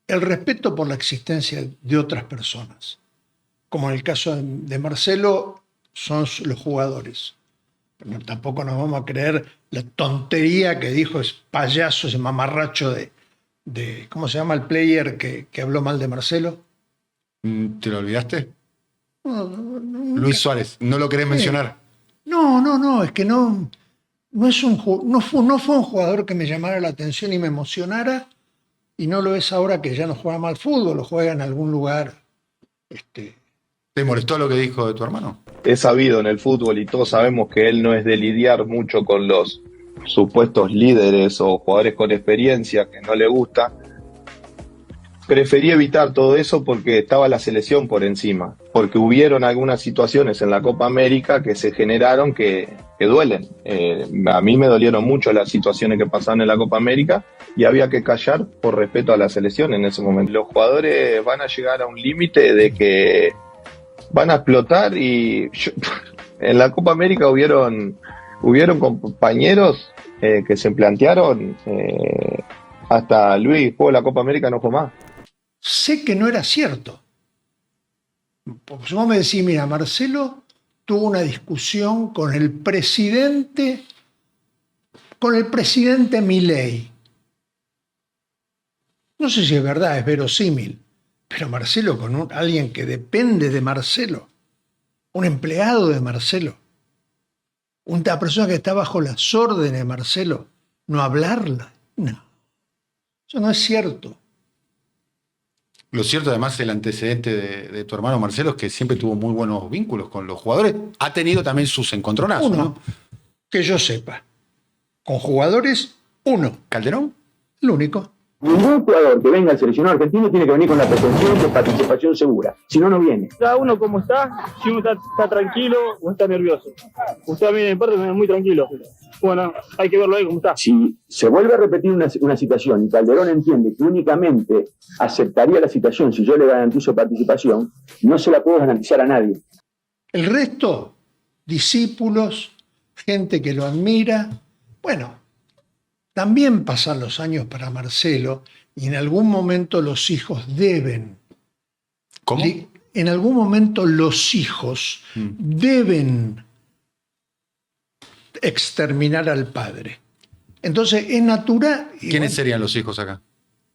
El respeto por la existencia de otras personas. Como en el caso de Marcelo, son los jugadores. Pero tampoco nos vamos a creer la tontería que dijo ese payaso, ese mamarracho de ¿cómo se llama el player que habló mal de Marcelo? ¿Te lo olvidaste? No, Luis Suárez, ¿no lo querés mencionar? No, es que no fue un jugador que me llamara la atención y me emocionara, y no lo es ahora que ya no juega mal fútbol, lo juega en algún lugar. ¿Te molestó lo que dijo de tu hermano? Es sabido en el fútbol y todos sabemos que él no es de lidiar mucho con los supuestos líderes o jugadores con experiencia que no le gusta. Preferí evitar todo eso porque estaba la selección por encima, porque hubieron algunas situaciones en la Copa América que se generaron que duelen. A mí me dolieron mucho las situaciones que pasaron en la Copa América y había que callar por respeto a la selección en ese momento. Los jugadores van a llegar a un límite de que van a explotar y en la Copa América hubieron compañeros que se plantearon, hasta Luis jugó la Copa América, no jugó más. Sé que no era cierto. Pues vos me decís, mira, Marcelo tuvo una discusión con el presidente Milei. No sé si es verdad, es verosímil, pero Marcelo con alguien que depende de Marcelo, un empleado de Marcelo, una persona que está bajo las órdenes de Marcelo, no hablarla, no. Eso no es cierto. Lo cierto, además, el antecedente de tu hermano Marcelo es que siempre tuvo muy buenos vínculos con los jugadores. Ha tenido también sus encontronazos, Uno, ¿no? que yo sepa. Con jugadores, uno. ¿Calderón? El único. Ningún jugador que venga al seleccionado argentino tiene que venir con la pretensión de participación segura. Si no, no viene. Cada uno como está, si uno está tranquilo o está nervioso. Usted a mí de mi parte me ve muy tranquilo. Bueno, hay que verlo ahí cómo está. Si se vuelve a repetir una situación y Calderón entiende que únicamente aceptaría la situación si yo le garantizo participación, no se la puedo garantizar a nadie. El resto, discípulos, gente que lo admira. Bueno, también pasan los años para Marcelo y en algún momento los hijos deben. ¿Cómo? En algún momento los hijos deben exterminar al padre. Entonces es natural. ¿Quiénes serían los hijos acá?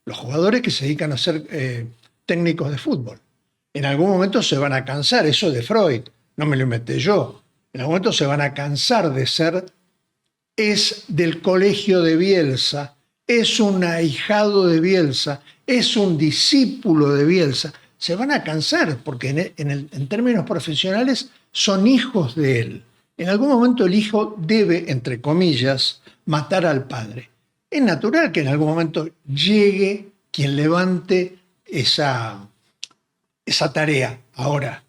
Los jugadores que se dedican a ser técnicos de fútbol. En algún momento se van a cansar, eso de Freud, no me lo inventé yo. En algún momento se van a cansar de ser, es del colegio de Bielsa, es un ahijado de Bielsa, es un discípulo de Bielsa. Se van a cansar porque en términos profesionales son hijos de él. En algún momento el hijo debe, entre comillas, matar al padre. Es natural que en algún momento llegue quien levante esa tarea. Ahora,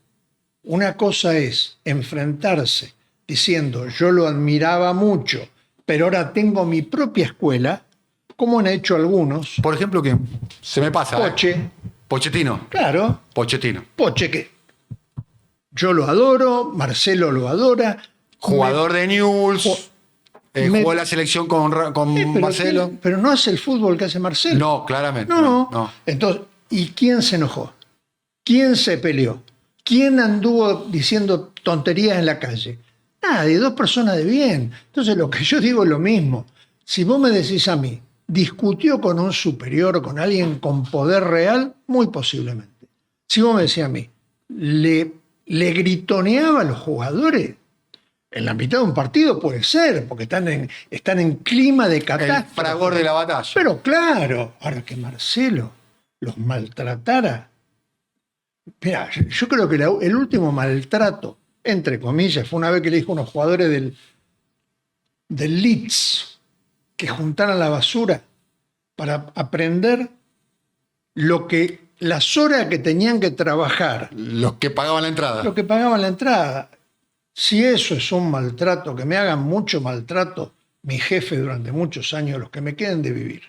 una cosa es enfrentarse diciendo yo lo admiraba mucho, pero ahora tengo mi propia escuela, como han hecho algunos. Por ejemplo, que se me pasa. Poche. Pochettino. Claro. Pochettino. Poche, que yo lo adoro, Marcelo lo adora. Jugador de Newell's. Jugó en la selección con Marcelo. Pero no hace el fútbol que hace Marcelo. No, claramente. No. Entonces, ¿y quién se enojó? ¿Quién se peleó? ¿Quién anduvo diciendo tonterías en la calle? Nadie, dos personas de bien. Entonces, lo que yo digo es lo mismo. Si vos me decís a mí, discutió con un superior, con alguien con poder real, muy posiblemente. Si vos me decís a mí, le gritoneaba a los jugadores, en la mitad de un partido puede ser, porque están en clima de catástrofe. El fragor de la batalla. Pero claro, ahora que Marcelo los maltratara. Mirá, yo creo que el último maltrato, entre comillas, fue una vez que le dijo a unos jugadores del Leeds que juntaran la basura para aprender las horas que tenían que trabajar. Los que pagaban la entrada. Los que pagaban la entrada. Si eso es un maltrato, que me hagan mucho maltrato mi jefe durante muchos años, los que me queden de vivir.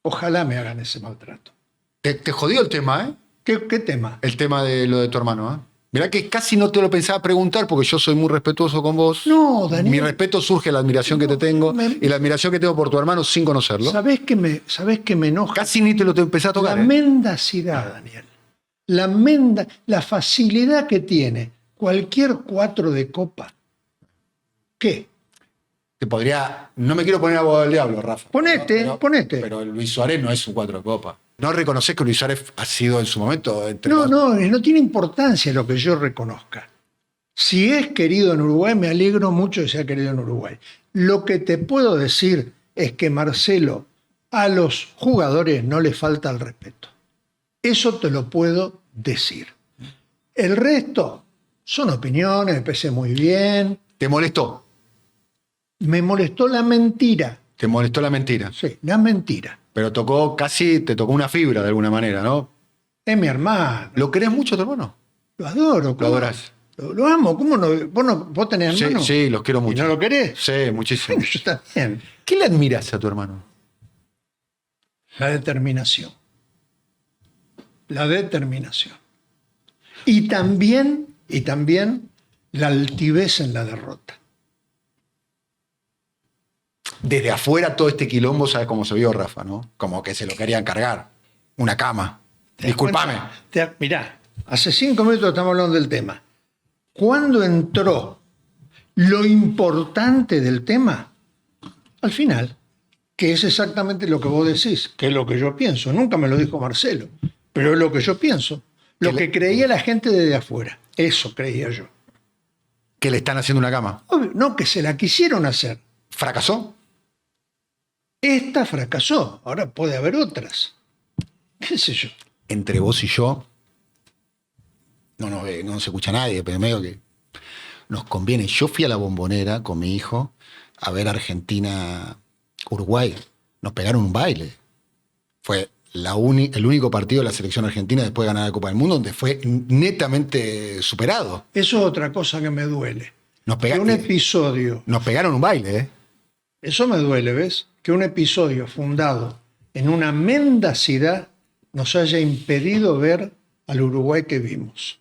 Ojalá me hagan ese maltrato. Te jodió el tema, ¿eh? ¿Qué tema? El tema de lo de tu hermano, ¿eh? Mirá que casi no te lo pensaba preguntar porque yo soy muy respetuoso con vos. No, Daniel. Mi respeto surge de la admiración que te tengo y la admiración que tengo por tu hermano sin conocerlo. ¿Sabés qué me enoja? Casi ni te lo empecé a tocar. La mendacidad, Daniel. La facilidad que tiene cualquier 4 de copa. ¿Qué? Te podría... No me quiero poner abogado del diablo, Rafa. Ponete. Pero Luis Suárez no es un 4 de copa. No reconoces que Luis Suárez ha sido en su momento... No tiene importancia lo que yo reconozca. Si es querido en Uruguay, me alegro mucho de ser querido en Uruguay. Lo que te puedo decir es que Marcelo a los jugadores no le falta el respeto. Eso te lo puedo decir. El resto son opiniones, me parece muy bien. ¿Te molestó? Me molestó la mentira. ¿Te molestó la mentira? Sí, la mentira. Pero te tocó una fibra de alguna manera, ¿no? Es mi hermano. ¿Lo querés mucho, tu hermano? Lo adoro. Lo adorás. Lo amo. ¿Cómo no? ¿Vos tenés hermano? Sí, los quiero mucho. ¿Y no lo querés? Sí, muchísimo. Bueno, yo también. ¿Qué le admiras a tu hermano? La determinación. La determinación. Y también la altivez en la derrota. Desde afuera todo este quilombo, ¿sabes cómo se vio, Rafa, no? Como que se lo querían cargar. Una cama. Disculpame. Mirá, hace 5 minutos estamos hablando del tema. ¿Cuándo entró lo importante del tema? Al final, que es exactamente lo que vos decís, que es lo que yo pienso. Nunca me lo dijo Marcelo, pero es lo que yo pienso. Lo que creía la gente desde afuera. Eso creía yo. Que le están haciendo una cama. Obvio, no, que se la quisieron hacer. ¿Fracasó? Esta fracasó. Ahora puede haber otras. ¿Qué sé yo? Entre vos y yo, no se escucha nadie, pero medio que nos conviene. Yo fui a la Bombonera con mi hijo a ver Argentina-Uruguay. Nos pegaron un baile. Fue el único partido de la selección argentina después de ganar la Copa del Mundo donde fue netamente superado. Eso es otra cosa que me duele. Que un episodio... Nos pegaron un baile, ¿eh? Eso me duele, ¿ves? Que un episodio fundado en una mendacidad nos haya impedido ver al Uruguay que vimos.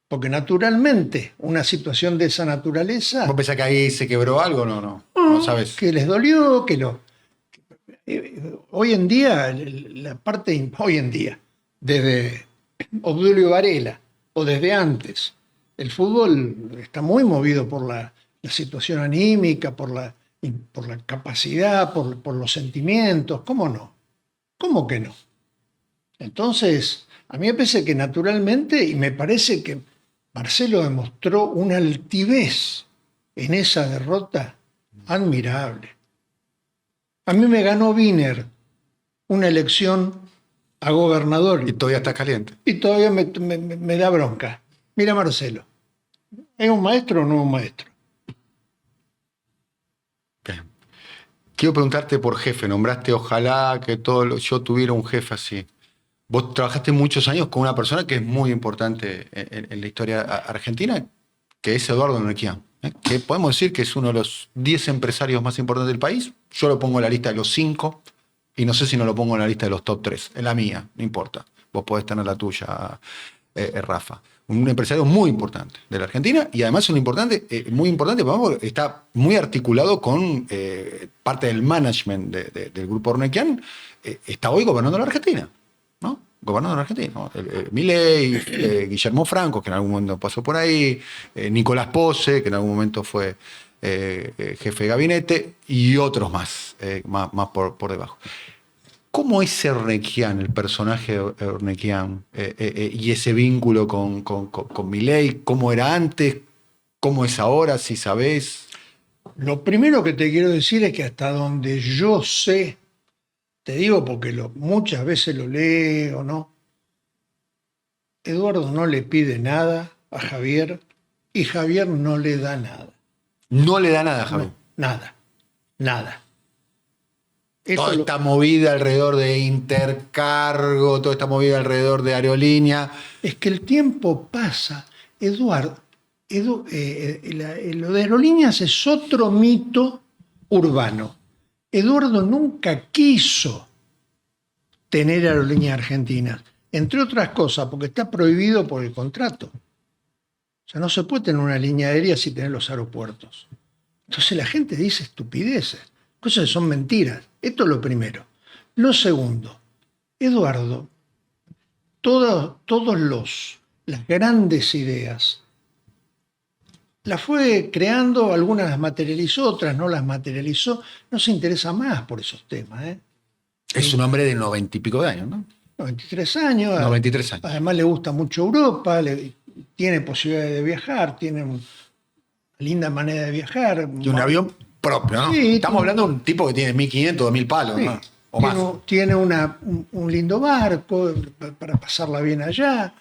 Porque naturalmente una situación de esa naturaleza... ¿Vos pensás que ahí se quebró algo? No sabes. Que les dolió, hoy en día, desde Obdulio Varela o desde antes, el fútbol está muy movido por la situación anímica, por la capacidad, por los sentimientos. ¿Cómo no? ¿Cómo que no? Entonces, a mí me parece que naturalmente, y me parece que Marcelo demostró una altivez en esa derrota admirable. A mí me ganó Wiener una elección a gobernador. Y todavía está caliente. Y todavía me da bronca. Mira, Marcelo, ¿es un maestro o no es un maestro? Bien. Quiero preguntarte por jefe. Nombraste, ojalá que yo tuviera un jefe así. Vos trabajaste muchos años con una persona que es muy importante en la historia argentina, que es Eduardo Urnequian, que podemos decir que es uno de los 10 empresarios más importantes del país. Yo lo pongo en la lista de los 5 y no sé si no lo pongo en la lista de los top 3. En la mía, no importa. Vos podés tener la tuya, Rafa. Un empresario muy importante de la Argentina y además muy importante, porque está muy articulado con parte del management del grupo Urnequian. Está hoy gobernando la Argentina, ¿no? Gobernando la Argentina, ¿no? Milei, Guillermo Franco, que en algún momento pasó por ahí, Nicolás Pose, que en algún momento fue jefe de gabinete, y otros más por debajo. ¿Cómo es Urnequian, el personaje de Urnequian, y ese vínculo con Milei? ¿Cómo era antes? ¿Cómo es ahora, si sabés? Lo primero que te quiero decir es que hasta donde yo sé, te digo porque muchas veces lo leo, ¿no? Eduardo no le pide nada a Javier y Javier no le da nada. No le da nada, Javier. No, nada, nada. Toda esta movida alrededor de intercargo, toda esta movida alrededor de aerolínea. Es que el tiempo pasa. Eduardo, lo de aerolíneas es otro mito urbano. Eduardo nunca quiso tener aerolíneas argentinas, entre otras cosas, porque está prohibido por el contrato. O sea, no se puede tener una línea aérea sin tener los aeropuertos. Entonces la gente dice estupideces, cosas que son mentiras. Esto es lo primero. Lo segundo, Eduardo, todas las grandes ideas las fue creando, algunas las materializó, otras no las materializó. No se interesa más por esos temas, ¿eh? Es un hombre de 90 y pico de años, ¿no? 93 años. 93 años. Además le gusta mucho Europa, tiene posibilidades de viajar, tiene una linda manera de viajar. Y un avión propio, ¿no? Sí, Estamos hablando de un tipo que tiene 1.500, 2.000 palos, sí, ¿no? O más. tiene un lindo barco para pasarla bien allá.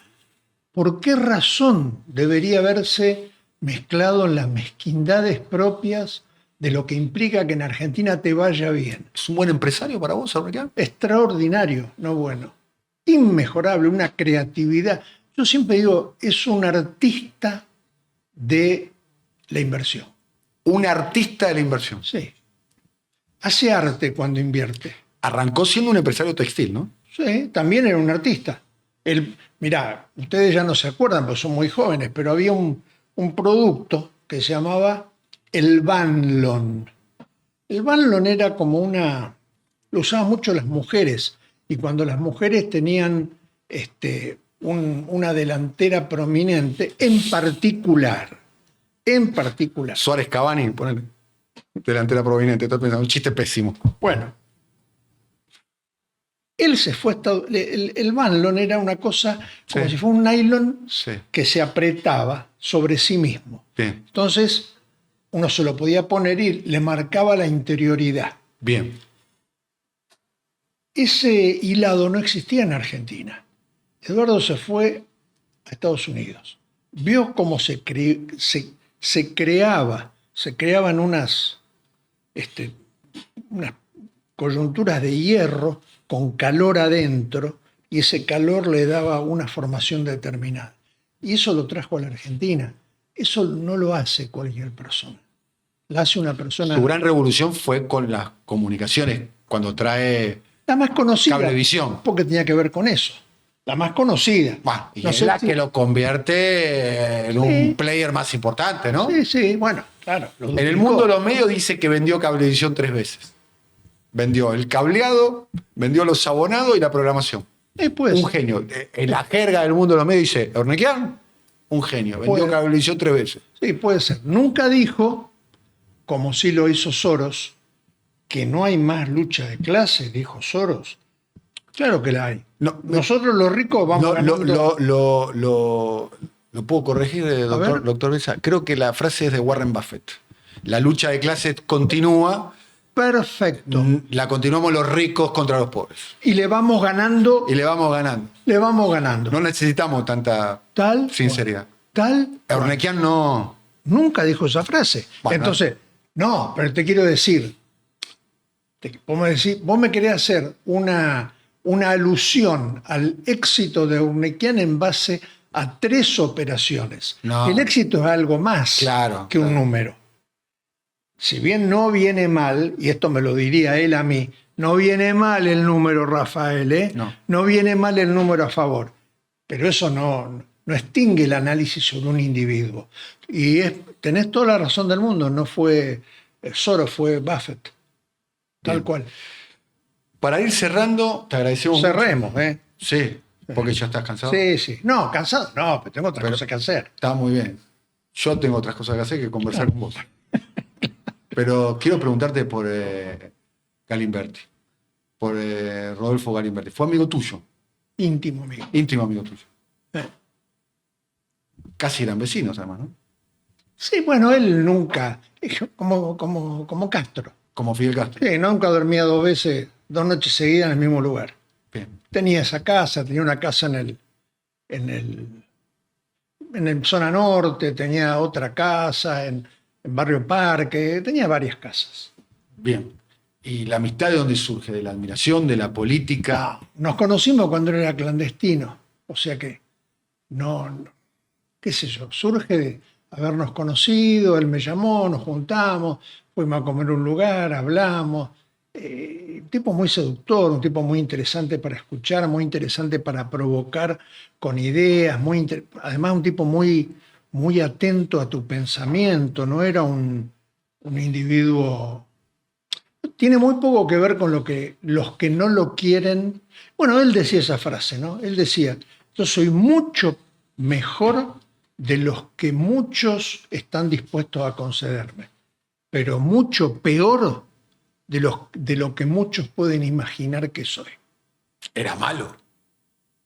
¿Por qué razón debería haberse mezclado en las mezquindades propias de lo que implica que en Argentina te vaya bien? ¿Es un buen empresario para vos, Enrique? Extraordinario, no bueno. Inmejorable, una creatividad. Yo siempre digo, es un artista de la inversión. Un artista de la inversión. Sí. Hace arte cuando invierte. Arrancó siendo un empresario textil, ¿no? Sí, también era un artista. Mirá, ustedes ya no se acuerdan, porque son muy jóvenes, pero había un producto que se llamaba el Banlon. El Banlon era como lo usaban mucho las mujeres, y cuando las mujeres tenían una delantera prominente, en particular. Suárez Cavani, ponele. Delantera proveniente, estoy pensando, un chiste pésimo. Bueno, él se fue a el Banlon era una cosa como Sí. si fuera un nylon Sí. que se apretaba sobre sí mismo. Bien. Entonces, uno se lo podía poner y le marcaba la interioridad. Bien. Ese hilado no existía en Argentina. Eduardo se fue a Estados Unidos. Vio cómo se creaban unas coyunturas de hierro con calor adentro, y ese calor le daba una formación determinada. Y eso lo trajo a la Argentina. Eso no lo hace cualquier persona. La hace una persona... Su gran revolución fue con las comunicaciones, cuando trae La más conocida. Cablevisión. Porque tenía que ver con eso. La más conocida. Bueno, y No es sé la si- que lo convierte en Sí. un player más importante, ¿no? Sí, sí, bueno, claro. lo En el duplicó. mundo de los medios dice que vendió Cablevisión 3 veces. Vendió el cableado, vendió los abonados y la programación. Puede Un ser. genio. En la jerga del mundo de los medios dice, Ornequian, un genio. Vendió Puede. Cablevisión 3 veces. Sí, puede ser. Nunca dijo, como sí lo hizo Soros, que no hay más lucha de clases, dijo Soros. Claro que la hay. No, Nosotros los ricos vamos No, ganando. lo puedo corregir, ver. doctor Besa. Creo que la frase es de Warren Buffett. La lucha de clases continúa, Perfecto. la continuamos los ricos contra los pobres. Y le vamos ganando. Y le vamos ganando. Le vamos ganando. No necesitamos tanta Tal. sinceridad. Tal. Ornequian no. Nunca dijo esa frase. Bueno. Entonces, no, pero te quiero decir, vos me querés hacer una alusión al éxito de Urnequian en base a 3 operaciones. No. El éxito es algo más Claro, que un claro. número. Si bien no viene mal, y esto me lo diría él a mí, no viene mal el número, Rafael, ¿eh? No. Viene mal el número a favor. Pero eso no extingue el análisis sobre un individuo. Y tenés toda la razón del mundo, no fue Soros, fue Buffett. Tal Bien. cual. Para ir cerrando, te agradecemos mucho. Cerremos, ¿eh? Sí, porque ya estás cansado. Sí, sí. No, cansado, no, pero tengo otra cosa que hacer. Está muy bien. Yo tengo otras cosas que hacer que conversar con vos. Pero quiero preguntarte por Galimberti, por Rodolfo Galimberti. Fue amigo tuyo, Íntimo amigo. íntimo amigo tuyo. Eh. Casi eran vecinos, además, ¿no? Sí, bueno, él nunca, como Castro. Como Fidel Castro. Sí, nunca dormía 2 veces 2 noches seguidas en el mismo lugar. Bien. Tenía esa casa, tenía una casa en el zona norte, tenía otra casa en Barrio Parque, tenía varias casas. Bien. ¿Y la amistad de dónde surge? ¿De la admiración, de la política? Nos conocimos cuando él era clandestino, o sea que no, qué sé yo, surge de habernos conocido, él me llamó, nos juntamos, fuimos a comer a un lugar, hablamos. Un tipo muy seductor, un tipo muy interesante para escuchar, muy interesante para provocar con ideas, además un tipo muy, muy atento a tu pensamiento, no era un individuo. Tiene muy poco que ver con lo que los que no lo quieren. Bueno, él decía esa frase, ¿no? Él decía, yo soy mucho mejor de los que muchos están dispuestos a concederme, pero mucho peor de lo que muchos pueden imaginar que soy. Era malo.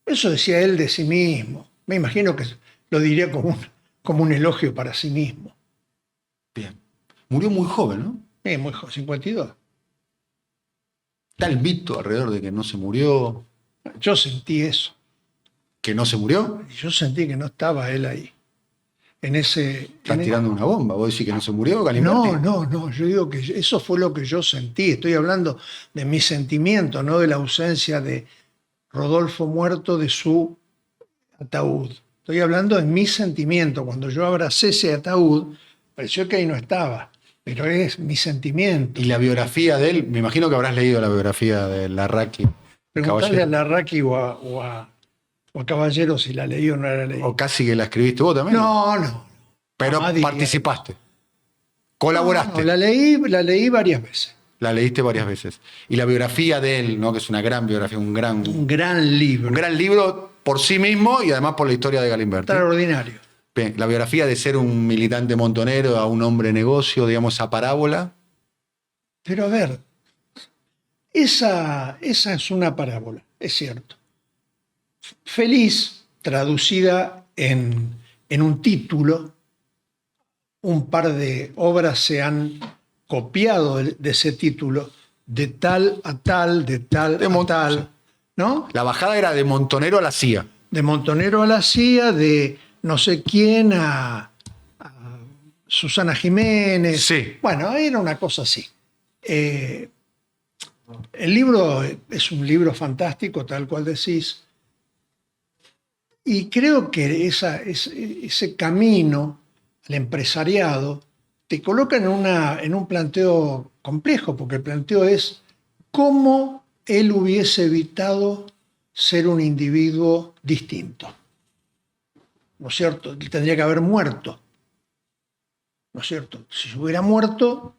Eso decía él de sí mismo. Me imagino que lo diría como un elogio para sí mismo. Bien. Murió muy joven, ¿no? Muy joven, 52. Está el mito alrededor de que no se murió. Yo sentí eso. ¿Que no se murió? Yo sentí que no estaba él ahí. Estás tirando una bomba. ¿Vos decís que no se murió, Galimberti? No. Yo digo que eso fue lo que yo sentí. Estoy hablando de mi sentimiento, no de la ausencia de Rodolfo muerto de su ataúd. Estoy hablando de mi sentimiento. Cuando yo abracé ese ataúd, pareció que ahí no estaba, pero es mi sentimiento. Y la biografía de él, me imagino que habrás leído la biografía de Larraqui. Preguntarle a Larraqui o a Caballero si la leí o no la leí. O casi que la escribiste vos también. No. Pero Jamás diría participaste. Colaboraste. No, la leí varias veces. La leíste varias veces. Y la biografía de él, ¿no? Que es una gran biografía, un gran libro. Un gran libro por sí mismo y además por la historia de Galimberti. Extraordinario. Bien, la biografía de ser un militante montonero a un hombre de negocio, digamos, esa parábola. Pero a ver, esa es una parábola, es cierto. Feliz, traducida en un título, un par de obras se han copiado de ese título, de tal a tal, de tal a tal, ¿no? La bajada era de Montonero a la CIA. De Montonero a la CIA, de no sé quién a Susana Jiménez. Sí. Bueno, era una cosa así. El libro es un libro fantástico, tal cual decís, y creo que ese camino al empresariado te coloca en un planteo complejo, porque el planteo es cómo él hubiese evitado ser un individuo distinto. ¿No es cierto? Él tendría que haber muerto. ¿No es cierto? Si se hubiera muerto,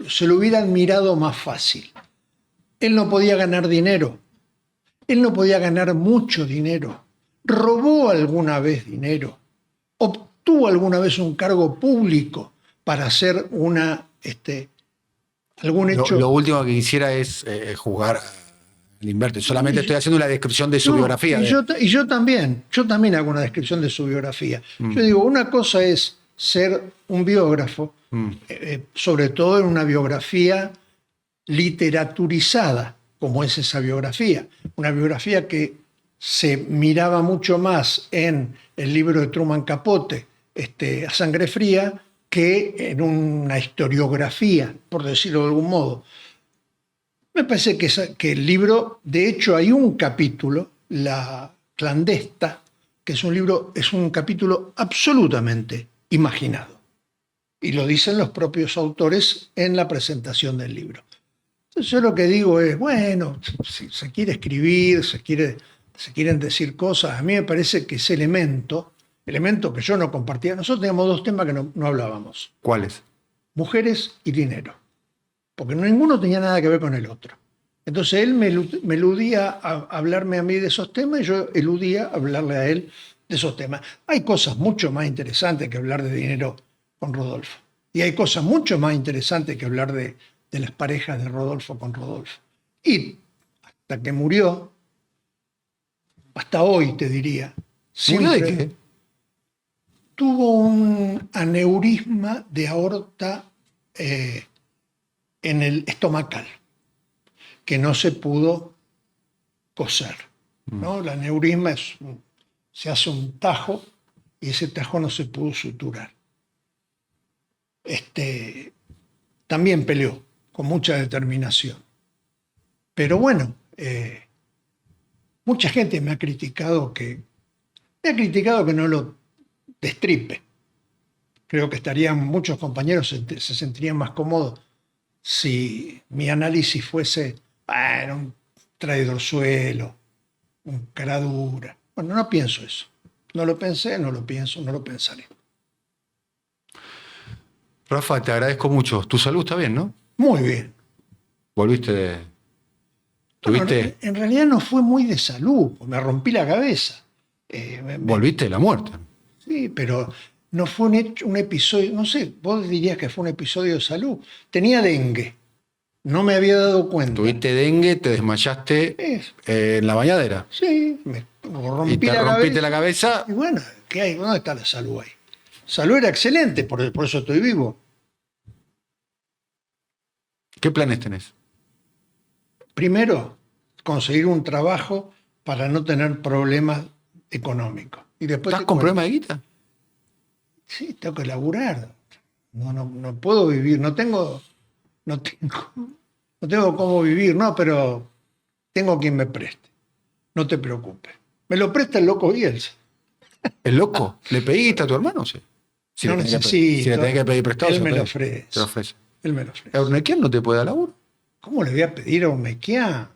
se lo hubiera admirado más fácil. Él no podía ganar dinero. Él no podía ganar mucho dinero. Robó alguna vez dinero. Obtuvo alguna vez un cargo público para hacer algún hecho. Lo último que quisiera es juzgar a Galimberti. Solamente estoy haciendo una descripción de su biografía. Y yo también hago una descripción de su biografía. Yo digo, una cosa es ser un biógrafo, sobre todo en una biografía literaturizada, como es esa biografía. Una biografía que se miraba mucho más en el libro de Truman Capote, A Sangre Fría, que en una historiografía, por decirlo de algún modo. Me parece que el libro, de hecho hay un capítulo, La Clandesta, que es un capítulo absolutamente imaginado. Y lo dicen los propios autores en la presentación del libro. Entonces yo lo que digo es, bueno, si se quiere escribir, se quieren decir cosas, a mí me parece que ese elemento que yo no compartía, nosotros teníamos 2 temas que no hablábamos. ¿Cuáles? Mujeres y dinero. Porque ninguno tenía nada que ver con el otro. Entonces él me eludía a hablarme a mí de esos temas y yo eludía a hablarle a él de esos temas. Hay cosas mucho más interesantes que hablar de dinero con Rodolfo. Y hay cosas mucho más interesantes que hablar de las parejas de Rodolfo con Rodolfo. Y hasta que murió, hasta hoy te diría. ¿Murió de qué? Tuvo un aneurisma de aorta en el estomacal. que no se pudo coser, ¿no? El aneurisma se hace un tajo y ese tajo no se pudo suturar. También peleó con mucha determinación. Pero bueno, mucha gente me ha criticado que no lo destripe. Creo que muchos compañeros se sentirían más cómodos si mi análisis fuese era un traidorzuelo, un cara dura. Bueno, no pienso eso. No lo pensé, no lo pienso, no lo pensaré. Rafa, te agradezco mucho. Tu salud está bien, ¿no? Muy bien. Volviste. Bueno, ¿Tuviste? en realidad no fue muy de salud, me rompí la cabeza. Volviste de la muerte. Sí, pero no fue un episodio, no sé, vos dirías que fue un episodio de salud. Tenía dengue, no me había dado cuenta. Tuviste dengue, te desmayaste en la bañadera. Sí, me rompí Y te la rompiste cabeza. la cabeza. Y bueno, ¿qué hay? ¿Dónde está la salud ahí? Salud era excelente, por eso estoy vivo. ¿Qué planes tenés? Primero, conseguir un trabajo para no tener problemas económicos. Y después ¿Estás con problemas de guita? Sí, tengo que laburar. No puedo vivir, no tengo cómo vivir, no, pero tengo quien me preste. No te preocupes. Me lo presta el loco Bielsa. ¿El loco? ¿Le pediste a tu hermano? Sí. Si No le tenés que necesito. si le tenés que pedir prestado, Él se me lo lo pedís. ofrece. Te lo ofrece. Él me lo ofrece. ¿Eurnequian no te puede dar laburo? ¿Cómo le voy a pedir a un Mequiá?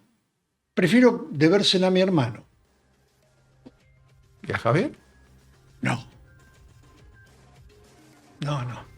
Prefiero debérsela a mi hermano. ¿Y a Javier? No. No.